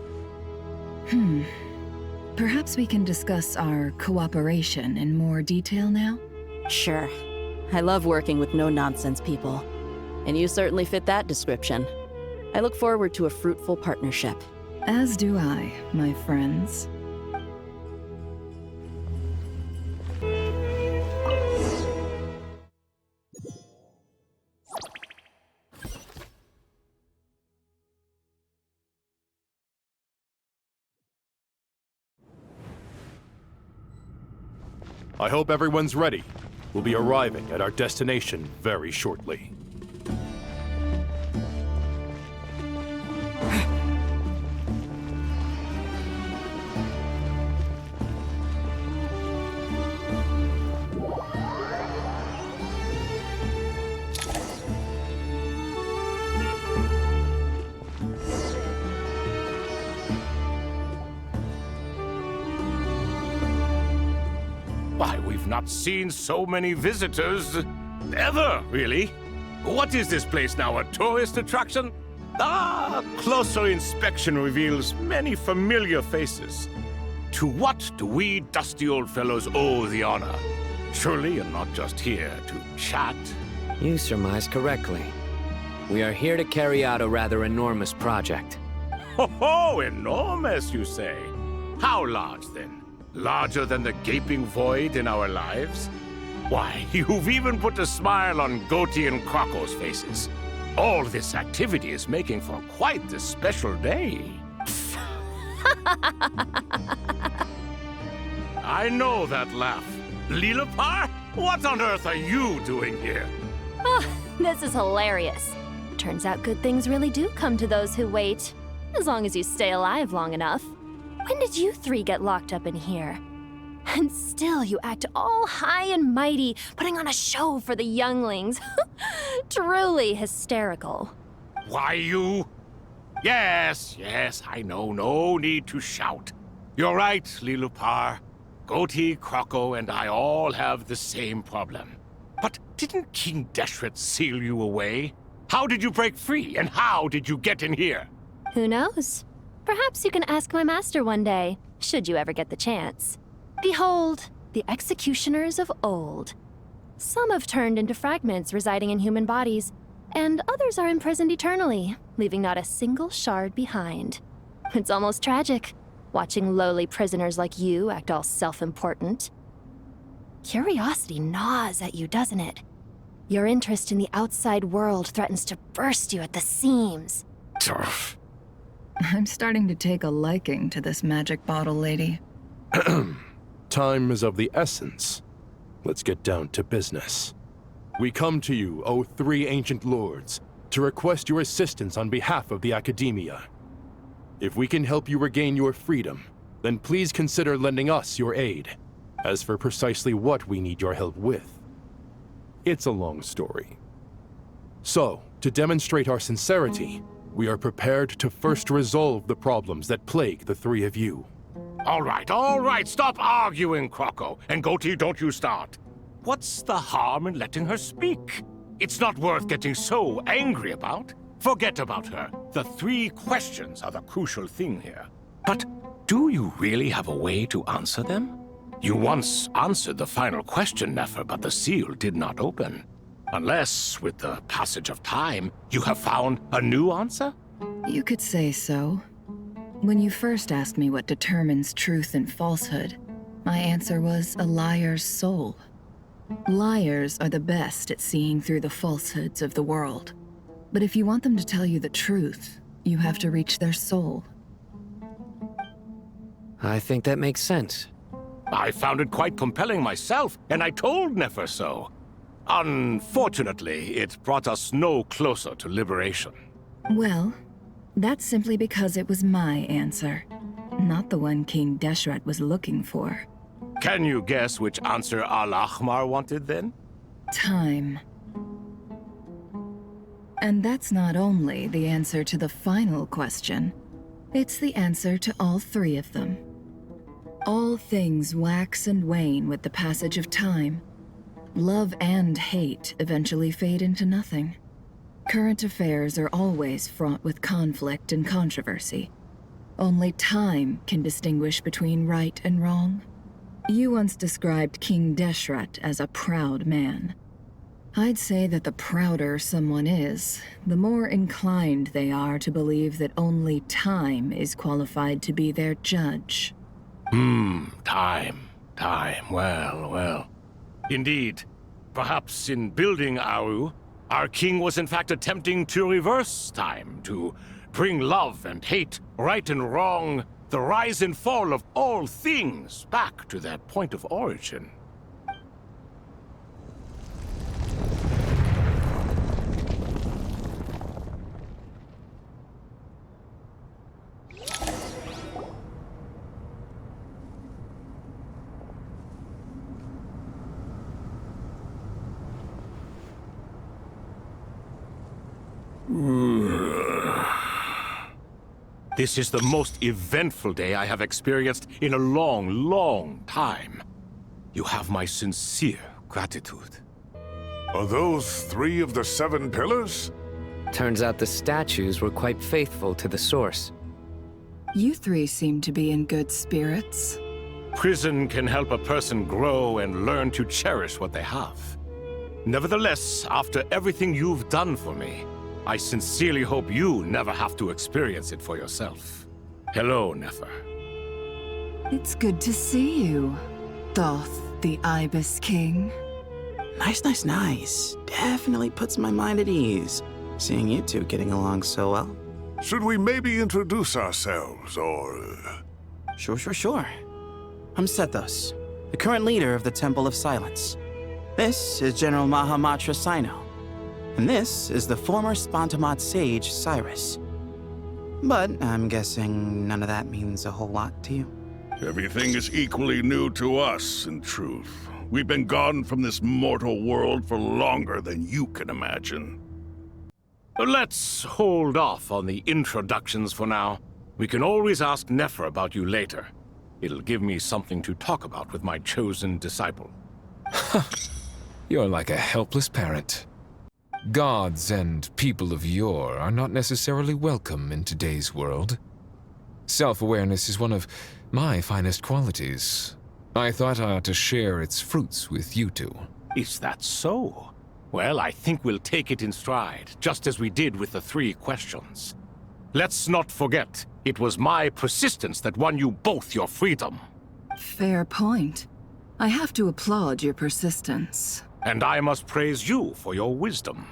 Perhaps we can discuss our cooperation in more detail now? Sure. I love working with no-nonsense people. And you certainly fit that description. I look forward to a fruitful partnership. As do I, my friends. I hope everyone's ready. We'll be arriving at our destination very shortly. Why, we've not seen so many visitors ever, really. What is this place now, a tourist attraction? Ah, closer inspection reveals many familiar faces. To what do we dusty old fellows owe the honor? Surely you're not just here to chat. You surmise correctly. We are here to carry out a rather enormous project. Oh, enormous, you say? How large, then? Larger than the gaping void in our lives? Why, you've even put a smile on Goatee and Krako's faces. All this activity is making for quite the special day. I know that laugh. Lilipar, what on earth are you doing here? Oh, this is hilarious. Turns out good things really do come to those who wait. As long as you stay alive long enough. When did you three get locked up in here? And still you act all high and mighty, putting on a show for the younglings. Truly hysterical. Why, you... Yes, I know. No need to shout. You're right, Lilipar. Goatee, Krako, and I all have the same problem. But didn't King Deshret seal you away? How did you break free, and how did you get in here? Who knows? Perhaps you can ask my master one day, should you ever get the chance. Behold, the executioners of old. Some have turned into fragments residing in human bodies, and others are imprisoned eternally, leaving not a single shard behind. It's almost tragic, watching lowly prisoners like you act all self-important. Curiosity gnaws at you, doesn't it? Your interest in the outside world threatens to burst you at the seams. I'm starting to take a liking to this magic bottle lady. Time is of the essence. Let's get down to business. We come to you, O three ancient lords, to request your assistance on behalf of the Academia. If we can help you regain your freedom, then please consider lending us your aid. As for precisely what we need your help with, it's a long story. So, to demonstrate our sincerity, we are prepared to first resolve the problems that plague the three of you. All right, stop arguing, Krako. And Goatee, don't you start. What's the harm in letting her speak? It's not worth getting so angry about. Forget about her. The three questions are the crucial thing here. But do you really have a way to answer them? You once answered the final question, Nefer, but the seal did not open. Unless, with the passage of time, you have found a new answer? You could say so. When you first asked me what determines truth and falsehood, my answer was a liar's soul. Liars are the best at seeing through the falsehoods of the world. But if you want them to tell you the truth, you have to reach their soul. I think that makes sense. I found it quite compelling myself, and I told Nefer so. Unfortunately, it brought us no closer to liberation. Well, that's simply because it was my answer, not the one King Deshret was looking for. Can you guess which answer Al-Ahmar wanted then? Time. And that's not only the answer to the final question, it's the answer to all three of them. All things wax and wane with the passage of time. Love and hate eventually fade into nothing. Current affairs are always fraught with conflict and controversy. Only time can distinguish between right and wrong. You once described King Deshret as a proud man. I'd say that the prouder someone is, the more inclined they are to believe that only time is qualified to be their judge. Time. Well. Indeed. Perhaps in building Aru, our king was in fact attempting to reverse time, to bring love and hate, right and wrong, the rise and fall of all things back to their point of origin. This is the most eventful day I have experienced in a long time. You have my sincere gratitude. Are those 3 of the 7 pillars? Turns out the statues were quite faithful to the source. You 3 seem to be in good spirits. Prison can help a person grow and learn to cherish what they have. Nevertheless, after everything you've done for me, I sincerely hope you never have to experience it for yourself. Hello, Nefer. It's good to see you, Thoth the Ibis King. Nice. Definitely puts my mind at ease, seeing you two getting along so well. Should we maybe introduce ourselves, or... Sure. I'm Sethos, the current leader of the Temple of Silence. This is General Mahamatra Sino, and this is the former Spontamat sage, Cyrus. But I'm guessing none of that means a whole lot to you. Everything is equally new to us, in truth. We've been gone from this mortal world for longer than you can imagine. Let's hold off on the introductions for now. We can always ask Nefer about you later. It'll give me something to talk about with my chosen disciple. You're like a helpless parent. Gods and people of yore are not necessarily welcome in today's world. Self-awareness is one of my finest qualities. I thought I ought to share its fruits with you two. Is that so? Well, I think we'll take it in stride, just as we did with the 3 questions. Let's not forget, it was my persistence that won you both your freedom. Fair point. I have to applaud your persistence. And I must praise you for your wisdom.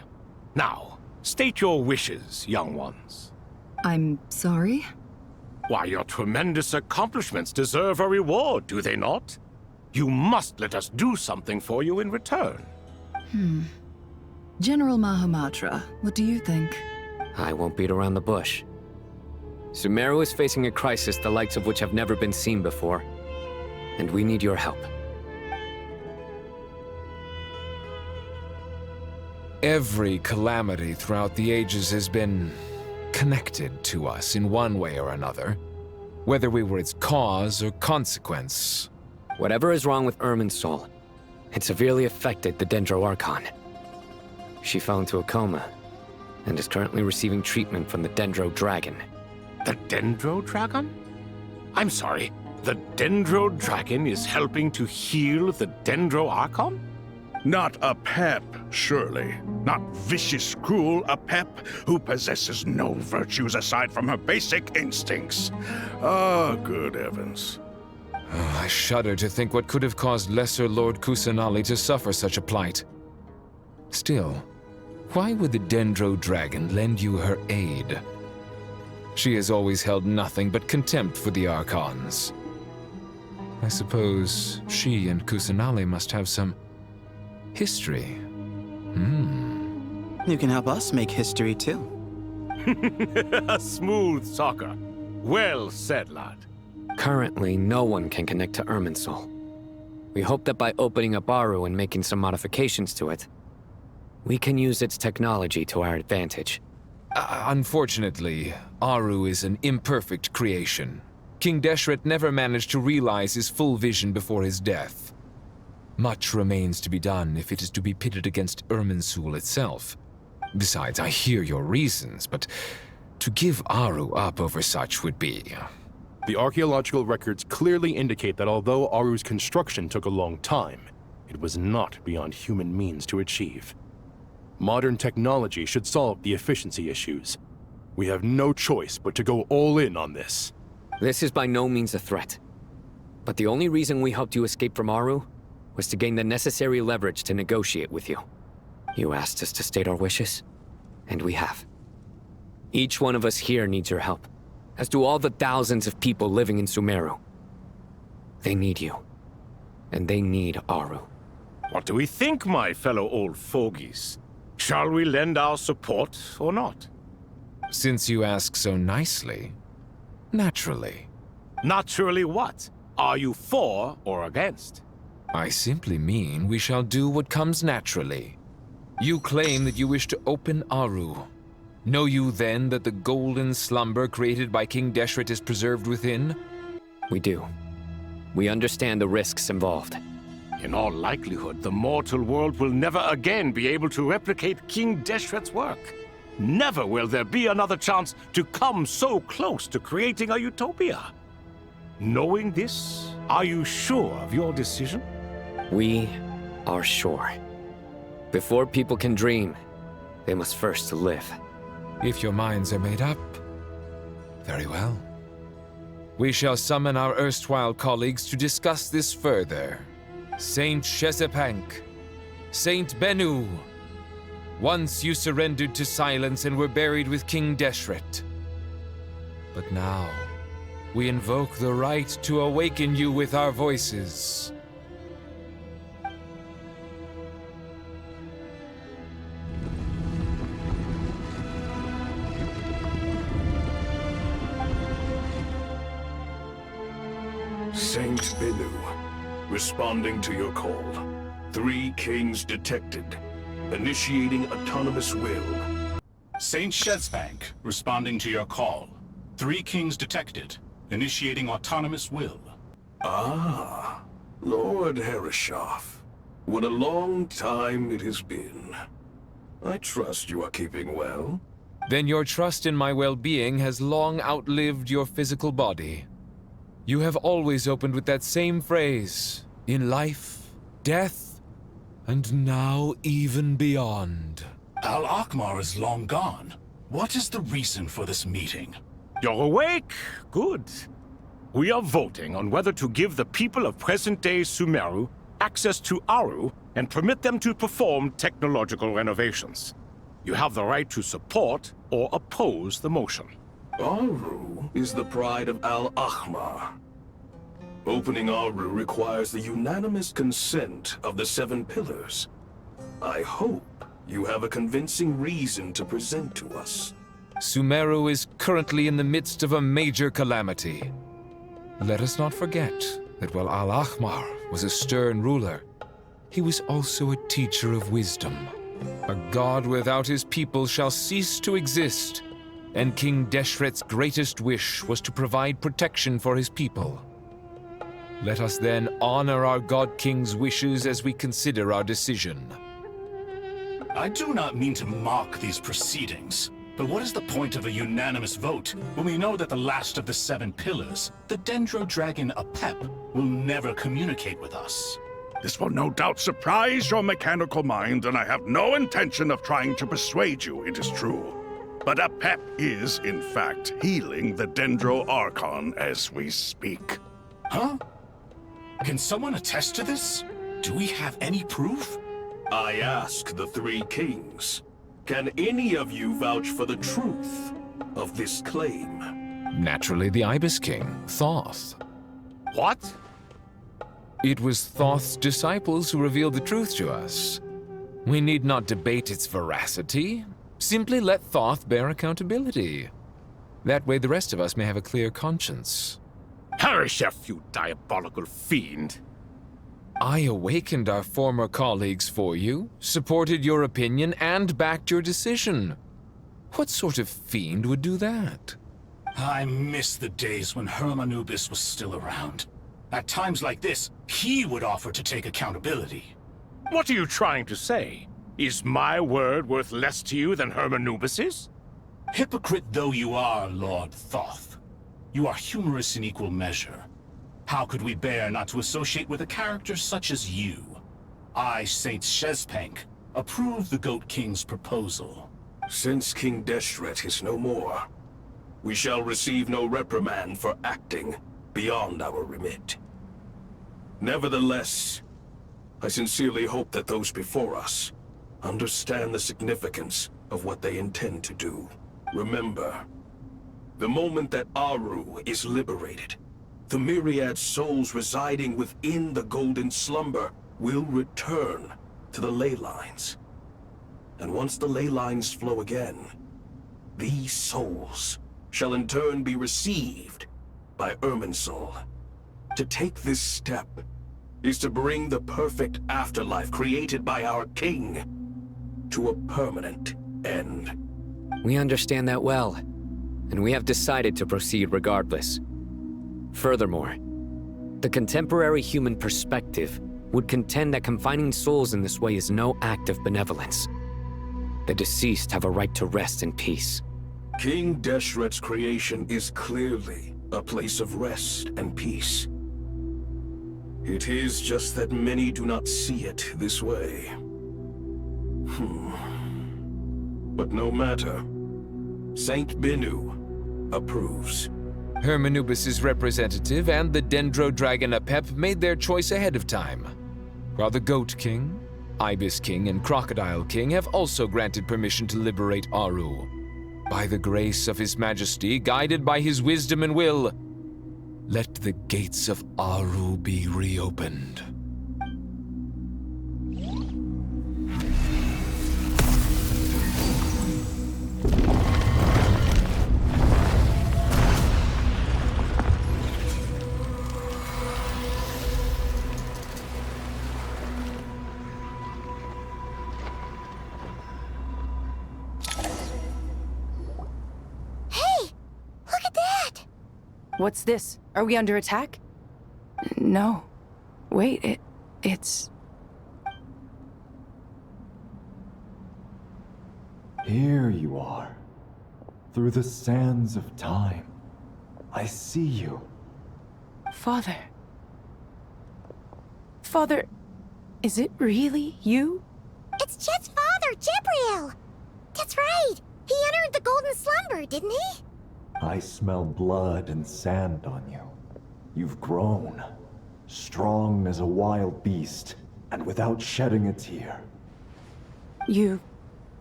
Now, state your wishes, young ones. I'm sorry? Why, your tremendous accomplishments deserve a reward, do they not? You must let us do something for you in return. General Mahamatra, what do you think? I won't beat around the bush. Sumeru is facing a crisis the likes of which have never been seen before, and we need your help. Every calamity throughout the ages has been connected to us in one way or another, whether we were its cause or consequence. Whatever is wrong with Irminsul, it severely affected the Dendro Archon. She fell into a coma and is currently receiving treatment from the Dendro Dragon. The Dendro Dragon? I'm sorry, the Dendro Dragon is helping to heal the Dendro Archon? Not a pep, surely. Not vicious, cruel, a pep who possesses no virtues aside from her basic instincts. Ah, good heavens. Oh, I shudder to think what could have caused Lesser Lord Kusanali to suffer such a plight. Still, why would the Dendro Dragon lend you her aid? She has always held nothing but contempt for the Archons. I suppose she and Kusanali must have some history. You can help us make history too. A smooth talker. Well said, lad. Currently, no one can connect to Irminsul. We hope that by opening up Aru and making some modifications to it, we can use its technology to our advantage. Unfortunately, Aru is an imperfect creation. King Deshret never managed to realize his full vision before his death. Much remains to be done if it is to be pitted against Irminsul itself. Besides, I hear your reasons, but to give Aru up over such would be... The archaeological records clearly indicate that although Aru's construction took a long time, it was not beyond human means to achieve. Modern technology should solve the efficiency issues. We have no choice but to go all in on this. This is by no means a threat. But the only reason we helped you escape from Aru was to gain the necessary leverage to negotiate with you. You asked us to state our wishes, and we have. Each one of us here needs your help, as do all the thousands of people living in Sumeru. They need you, and they need Aru. What do we think, my fellow old fogies? Shall we lend our support or not? Since you ask so nicely, naturally. Naturally what? Are you for or against? I simply mean we shall do what comes naturally. You claim that you wish to open Aru. Know you then that the golden slumber created by King Deshret is preserved within? We do. We understand the risks involved. In all likelihood, the mortal world will never again be able to replicate King Deshret's work. Never will there be another chance to come so close to creating a utopia. Knowing this, are you sure of your decision? We are sure. Before people can dream, they must first live. If your minds are made up, very well. We shall summon our erstwhile colleagues to discuss this further. Saint Shezepank, Saint Bennu, once you surrendered to silence and were buried with King Deshret. But now, we invoke the right to awaken you with our voices. Saint Bennu, responding to your call. 3 kings detected. Initiating autonomous will. Saint Shezbank, responding to your call. 3 kings detected. Initiating autonomous will. Ah, Lord Herreshoff. What a long time it has been. I trust you are keeping well. Then your trust in my well-being has long outlived your physical body. You have always opened with that same phrase, in life, death, and now even beyond. Al-Akmar is long gone. What is the reason for this meeting? You're awake? Good. We are voting on whether to give the people of present-day Sumeru access to Aru and permit them to perform technological renovations. You have the right to support or oppose the motion. Aru is the pride of Al-Akmar. Opening Aru requires the unanimous consent of the 7 pillars. I hope you have a convincing reason to present to us. Sumeru is currently in the midst of a major calamity. Let us not forget that while Al-Akmar was a stern ruler, he was also a teacher of wisdom. A god without his people shall cease to exist, and King Deshret's greatest wish was to provide protection for his people. Let us then honor our God King's wishes as we consider our decision. I do not mean to mock these proceedings, but what is the point of a unanimous vote when we know that the last of the 7 pillars, the Dendro Dragon Apep, will never communicate with us? This will no doubt surprise your mechanical mind, and I have no intention of trying to persuade you it is true. But Apep is, in fact, healing the Dendro Archon as we speak. Huh? Can someone attest to this? Do we have any proof? I ask the 3 kings. Can any of you vouch for the truth of this claim? Naturally, the Ibis King, Thoth. What? It was Thoth's disciples who revealed the truth to us. We need not debate its veracity. Simply let Thoth bear accountability. That way the rest of us may have a clear conscience. Herreshoff, you diabolical fiend! I awakened our former colleagues for you, supported your opinion, and backed your decision. What sort of fiend would do that? I miss the days when Hermanubis was still around. At times like this, he would offer to take accountability. What are you trying to say? Is my word worth less to you than Hermanubis's? Hypocrite though you are, Lord Thoth, you are humorous in equal measure. How could we bear not to associate with a character such as you? I, Saint Shezpank, approve the Goat King's proposal. Since King Deshret is no more, we shall receive no reprimand for acting beyond our remit. Nevertheless, I sincerely hope that those before us understand the significance of what they intend to do. Remember, the moment that Aru is liberated, the myriad souls residing within the Golden Slumber will return to the ley lines. And once the ley lines flow again, these souls shall in turn be received by Irminsul. To take this step is to bring the perfect afterlife created by our king to a permanent end. We understand that well, and we have decided to proceed regardless. Furthermore, the contemporary human perspective would contend that confining souls in this way is no act of benevolence. The deceased have a right to rest in peace. King Deshret's creation is clearly a place of rest and peace. It is just that many do not see it this way. But no matter. Saint Benu approves. Hermanubis' representative and the Dendro Dragon Apep made their choice ahead of time, while the Goat King, Ibis King, and Crocodile King have also granted permission to liberate Aru. By the grace of His Majesty, guided by his wisdom and will, let the gates of Aru be reopened. What's this? Are we under attack? No. Wait, it's... Here you are. Through the sands of time. I see you. Father. Father, is it really you? It's Jed's father, Jibril! That's right! He entered the Golden Slumber, didn't he? I smell blood and sand on you. You've grown. Strong as a wild beast, and without shedding a tear. You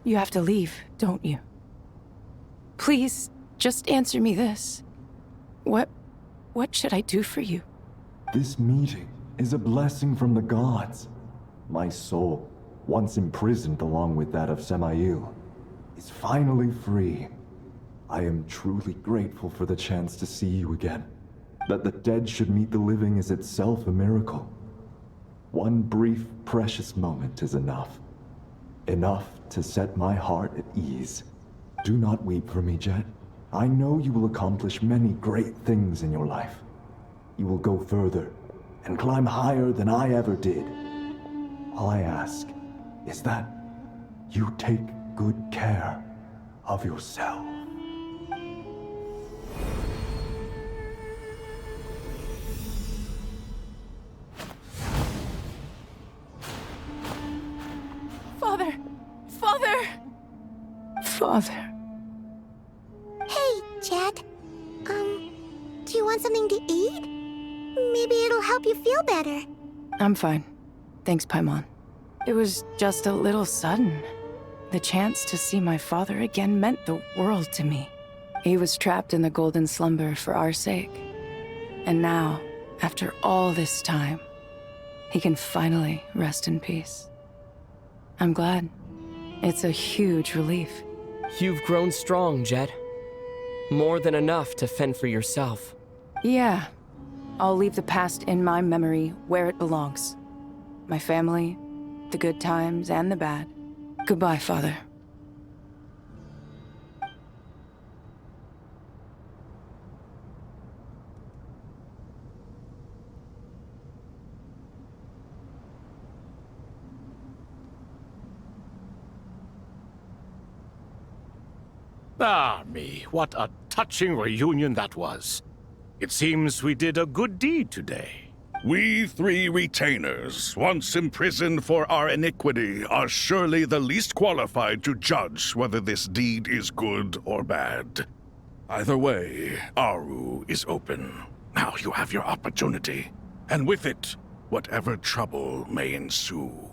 have to leave, don't you? Please, just answer me this. What should I do for you? This meeting is a blessing from the gods. My soul, once imprisoned along with that of Semail, is finally free. I am truly grateful for the chance to see you again. That the dead should meet the living is itself a miracle. One brief, precious moment is enough. Enough to set my heart at ease. Do not weep for me, Jed. I know you will accomplish many great things in your life. You will go further and climb higher than I ever did. All I ask is that you take good care of yourself. Father. Hey, Jed. Do you want something to eat? Maybe it'll help you feel better. I'm fine. Thanks, Paimon. It was just a little sudden. The chance to see my father again meant the world to me. He was trapped in the Golden Slumber for our sake. And now, after all this time, he can finally rest in peace. I'm glad. It's a huge relief. You've grown strong, Jed. More than enough to fend for yourself. Yeah. I'll leave the past in my memory where it belongs. My family, the good times and the bad. Goodbye, Father. Ah, me, what a touching reunion that was. It seems we did a good deed today. We three retainers, once imprisoned for our iniquity, are surely the least qualified to judge whether this deed is good or bad. Either way, Aru is open. Now you have your opportunity, and with it, whatever trouble may ensue.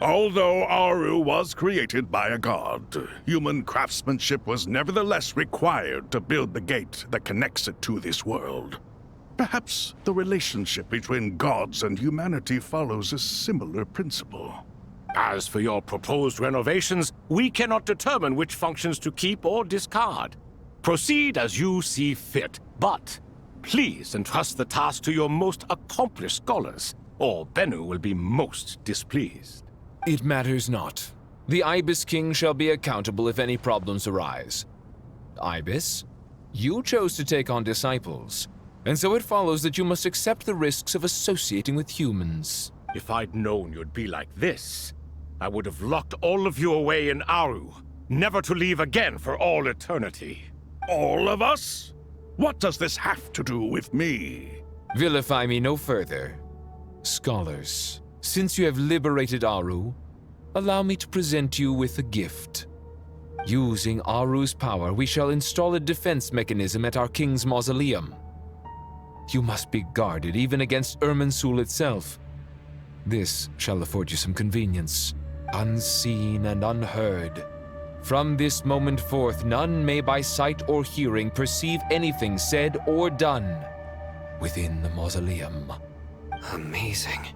Although Aru was created by a god, human craftsmanship was nevertheless required to build the gate that connects it to this world. Perhaps the relationship between gods and humanity follows a similar principle. As for your proposed renovations, we cannot determine which functions to keep or discard. Proceed as you see fit, but please entrust the task to your most accomplished scholars, or Benu will be most displeased. It matters not. The Ibis King shall be accountable if any problems arise. Ibis, you chose to take on disciples, and so it follows that you must accept the risks of associating with humans. If I'd known you'd be like this, I would have locked all of you away in Aru, never to leave again for all eternity. All of us? What does this have to do with me? Vilify me no further. Scholars, since you have liberated Aru, allow me to present you with a gift. Using Aru's power, we shall install a defense mechanism at our king's mausoleum. You must be guarded even against Irminsul itself. This shall afford you some convenience, unseen and unheard. From this moment forth, none may by sight or hearing perceive anything said or done within the mausoleum. Amazing.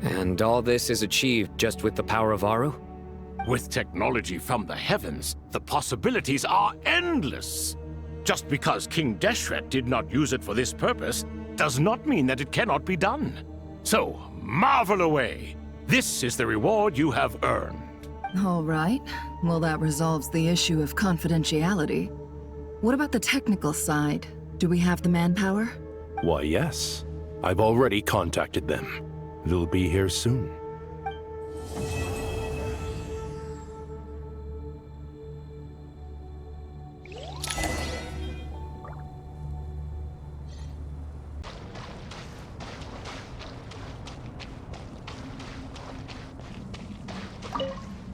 And all this is achieved just with the power of Aru? With technology from the heavens, the possibilities are endless. Just because King Deshret did not use it for this purpose does not mean that it cannot be done. So, marvel away. This is the reward you have earned. All right. Well, that resolves the issue of confidentiality. What about the technical side? Do we have the manpower? Why, yes. I've already contacted them. They'll be here soon.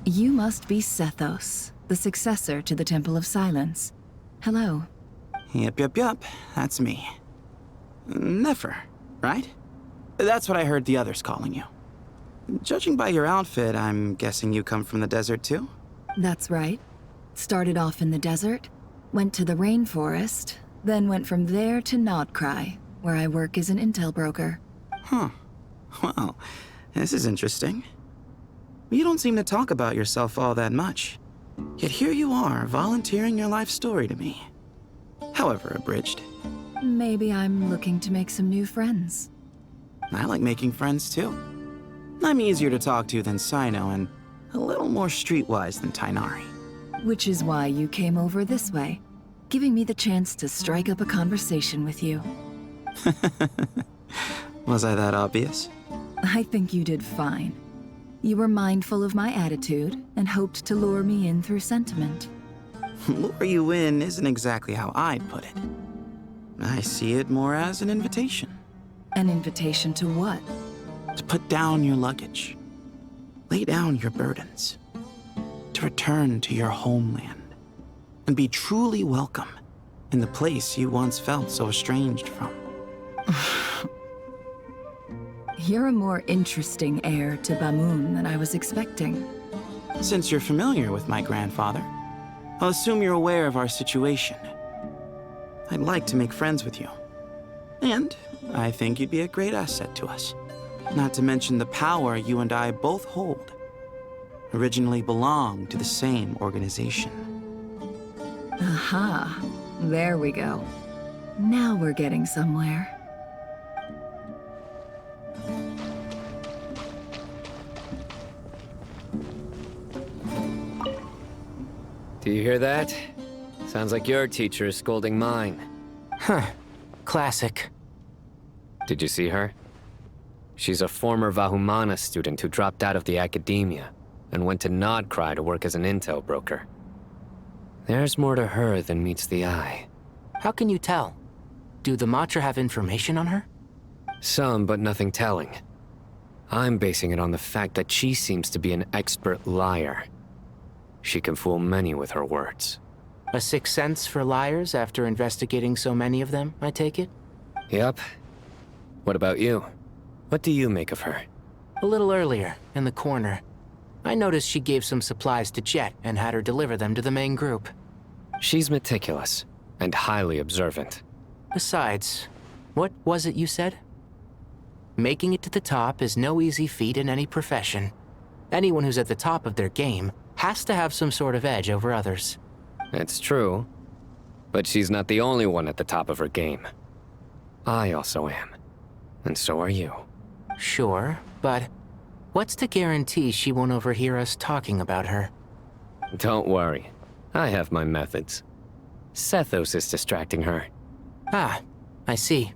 You must be Sethos, the successor to the Temple of Silence. Hello. Yep. That's me. Nefer, right? That's what I heard the others calling you. Judging by your outfit, I'm guessing you come from the desert too? That's right. Started off in the desert, went to the rainforest, then went from there to Nodcry, where I work as an intel broker. Huh. Well, this is interesting. You don't seem to talk about yourself all that much. Yet here you are, volunteering your life story to me. However abridged. Maybe I'm looking to make some new friends. I like making friends too. I'm easier to talk to than Sino and a little more streetwise than Tainari. Which is why you came over this way, giving me the chance to strike up a conversation with you. Was I that obvious? I think you did fine. You were mindful of my attitude and hoped to lure me in through sentiment. Lure you in isn't exactly how I'd put it. I see it more as an invitation. An invitation to what? To put down your luggage. Lay down your burdens. To return to your homeland. And be truly welcome in the place you once felt so estranged from. You're a more interesting heir to Bamun than I was expecting. Since you're familiar with my grandfather, I'll assume you're aware of our situation. I'd like to make friends with you. And I think you'd be a great asset to us. Not to mention the power you and I both hold. Originally belonged to the same organization. Aha. There we go. Now we're getting somewhere. Do you hear that? Sounds like your teacher is scolding mine. Huh. Classic. Did you see her? She's a former Vahumana student who dropped out of the academia and went to Nodcry to work as an intel broker. There's more to her than meets the eye. How can you tell? Do the Matra have information on her? Some, but nothing telling. I'm basing it on the fact that she seems to be an expert liar. She can fool many with her words. A sixth sense for liars after investigating so many of them, I take it? Yep. What about you? What do you make of her? A little earlier, in the corner. I noticed she gave some supplies to Jet and had her deliver them to the main group. She's meticulous and highly observant. Besides, what was it you said? Making it to the top is no easy feat in any profession. Anyone who's at the top of their game has to have some sort of edge over others. It's true, but she's not the only one at the top of her game. I also am, and so are you. Sure, but what's to guarantee she won't overhear us talking about her? Don't worry, I have my methods. Sethos is distracting her. Ah, I see.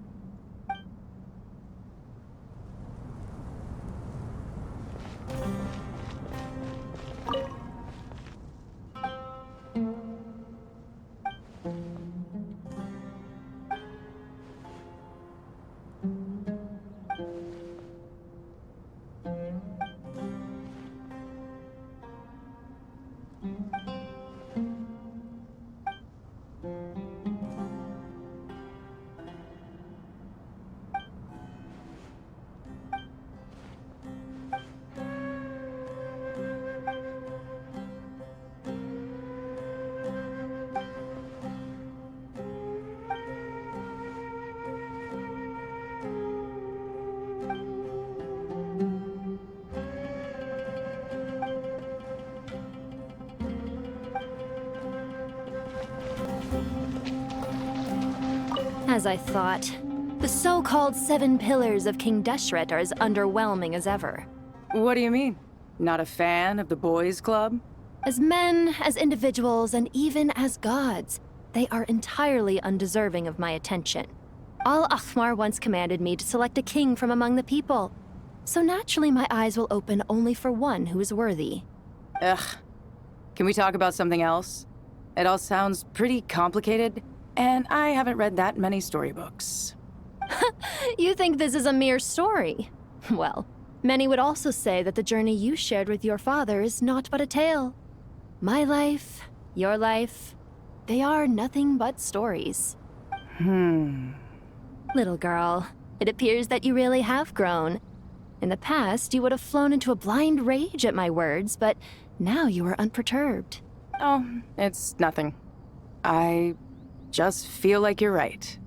As I thought. The so-called 7 pillars of King Deshret are as underwhelming as ever. What do you mean? Not a fan of the boys' club? As men, as individuals, and even as gods, they are entirely undeserving of my attention. Al-Akhmar once commanded me to select a king from among the people. So naturally my eyes will open only for one who is worthy. Ugh. Can we talk about something else? It all sounds pretty complicated, and I haven't read that many storybooks. You think this is a mere story? Well, many would also say that the journey you shared with your father is not but a tale. My life, your life, they are nothing but stories. Little girl, it appears that you really have grown. In the past, you would have flown into a blind rage at my words, but now you are unperturbed. Oh, it's nothing. I just feel like you're right.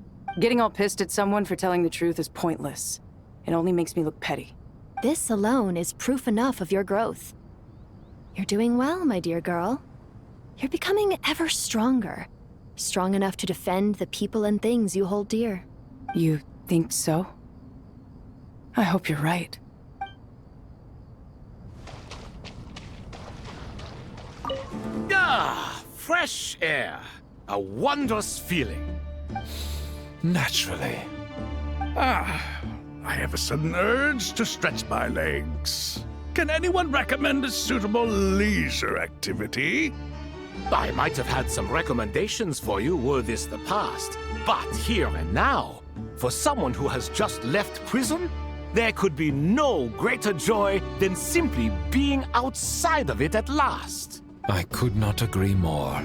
Getting all pissed at someone for telling the truth is pointless. It only makes me look petty. This alone is proof enough of your growth. You're doing well, my dear girl. You're becoming ever stronger. Strong enough to defend the people and things you hold dear. You think so? I hope you're right. Ah, fresh air. A wondrous feeling. Naturally. I have a sudden urge to stretch my legs. Can anyone recommend a suitable leisure activity? I might have had some recommendations for you were this the past, but here and now, for someone who has just left prison, there could be no greater joy than simply being outside of it at last. I could not agree more.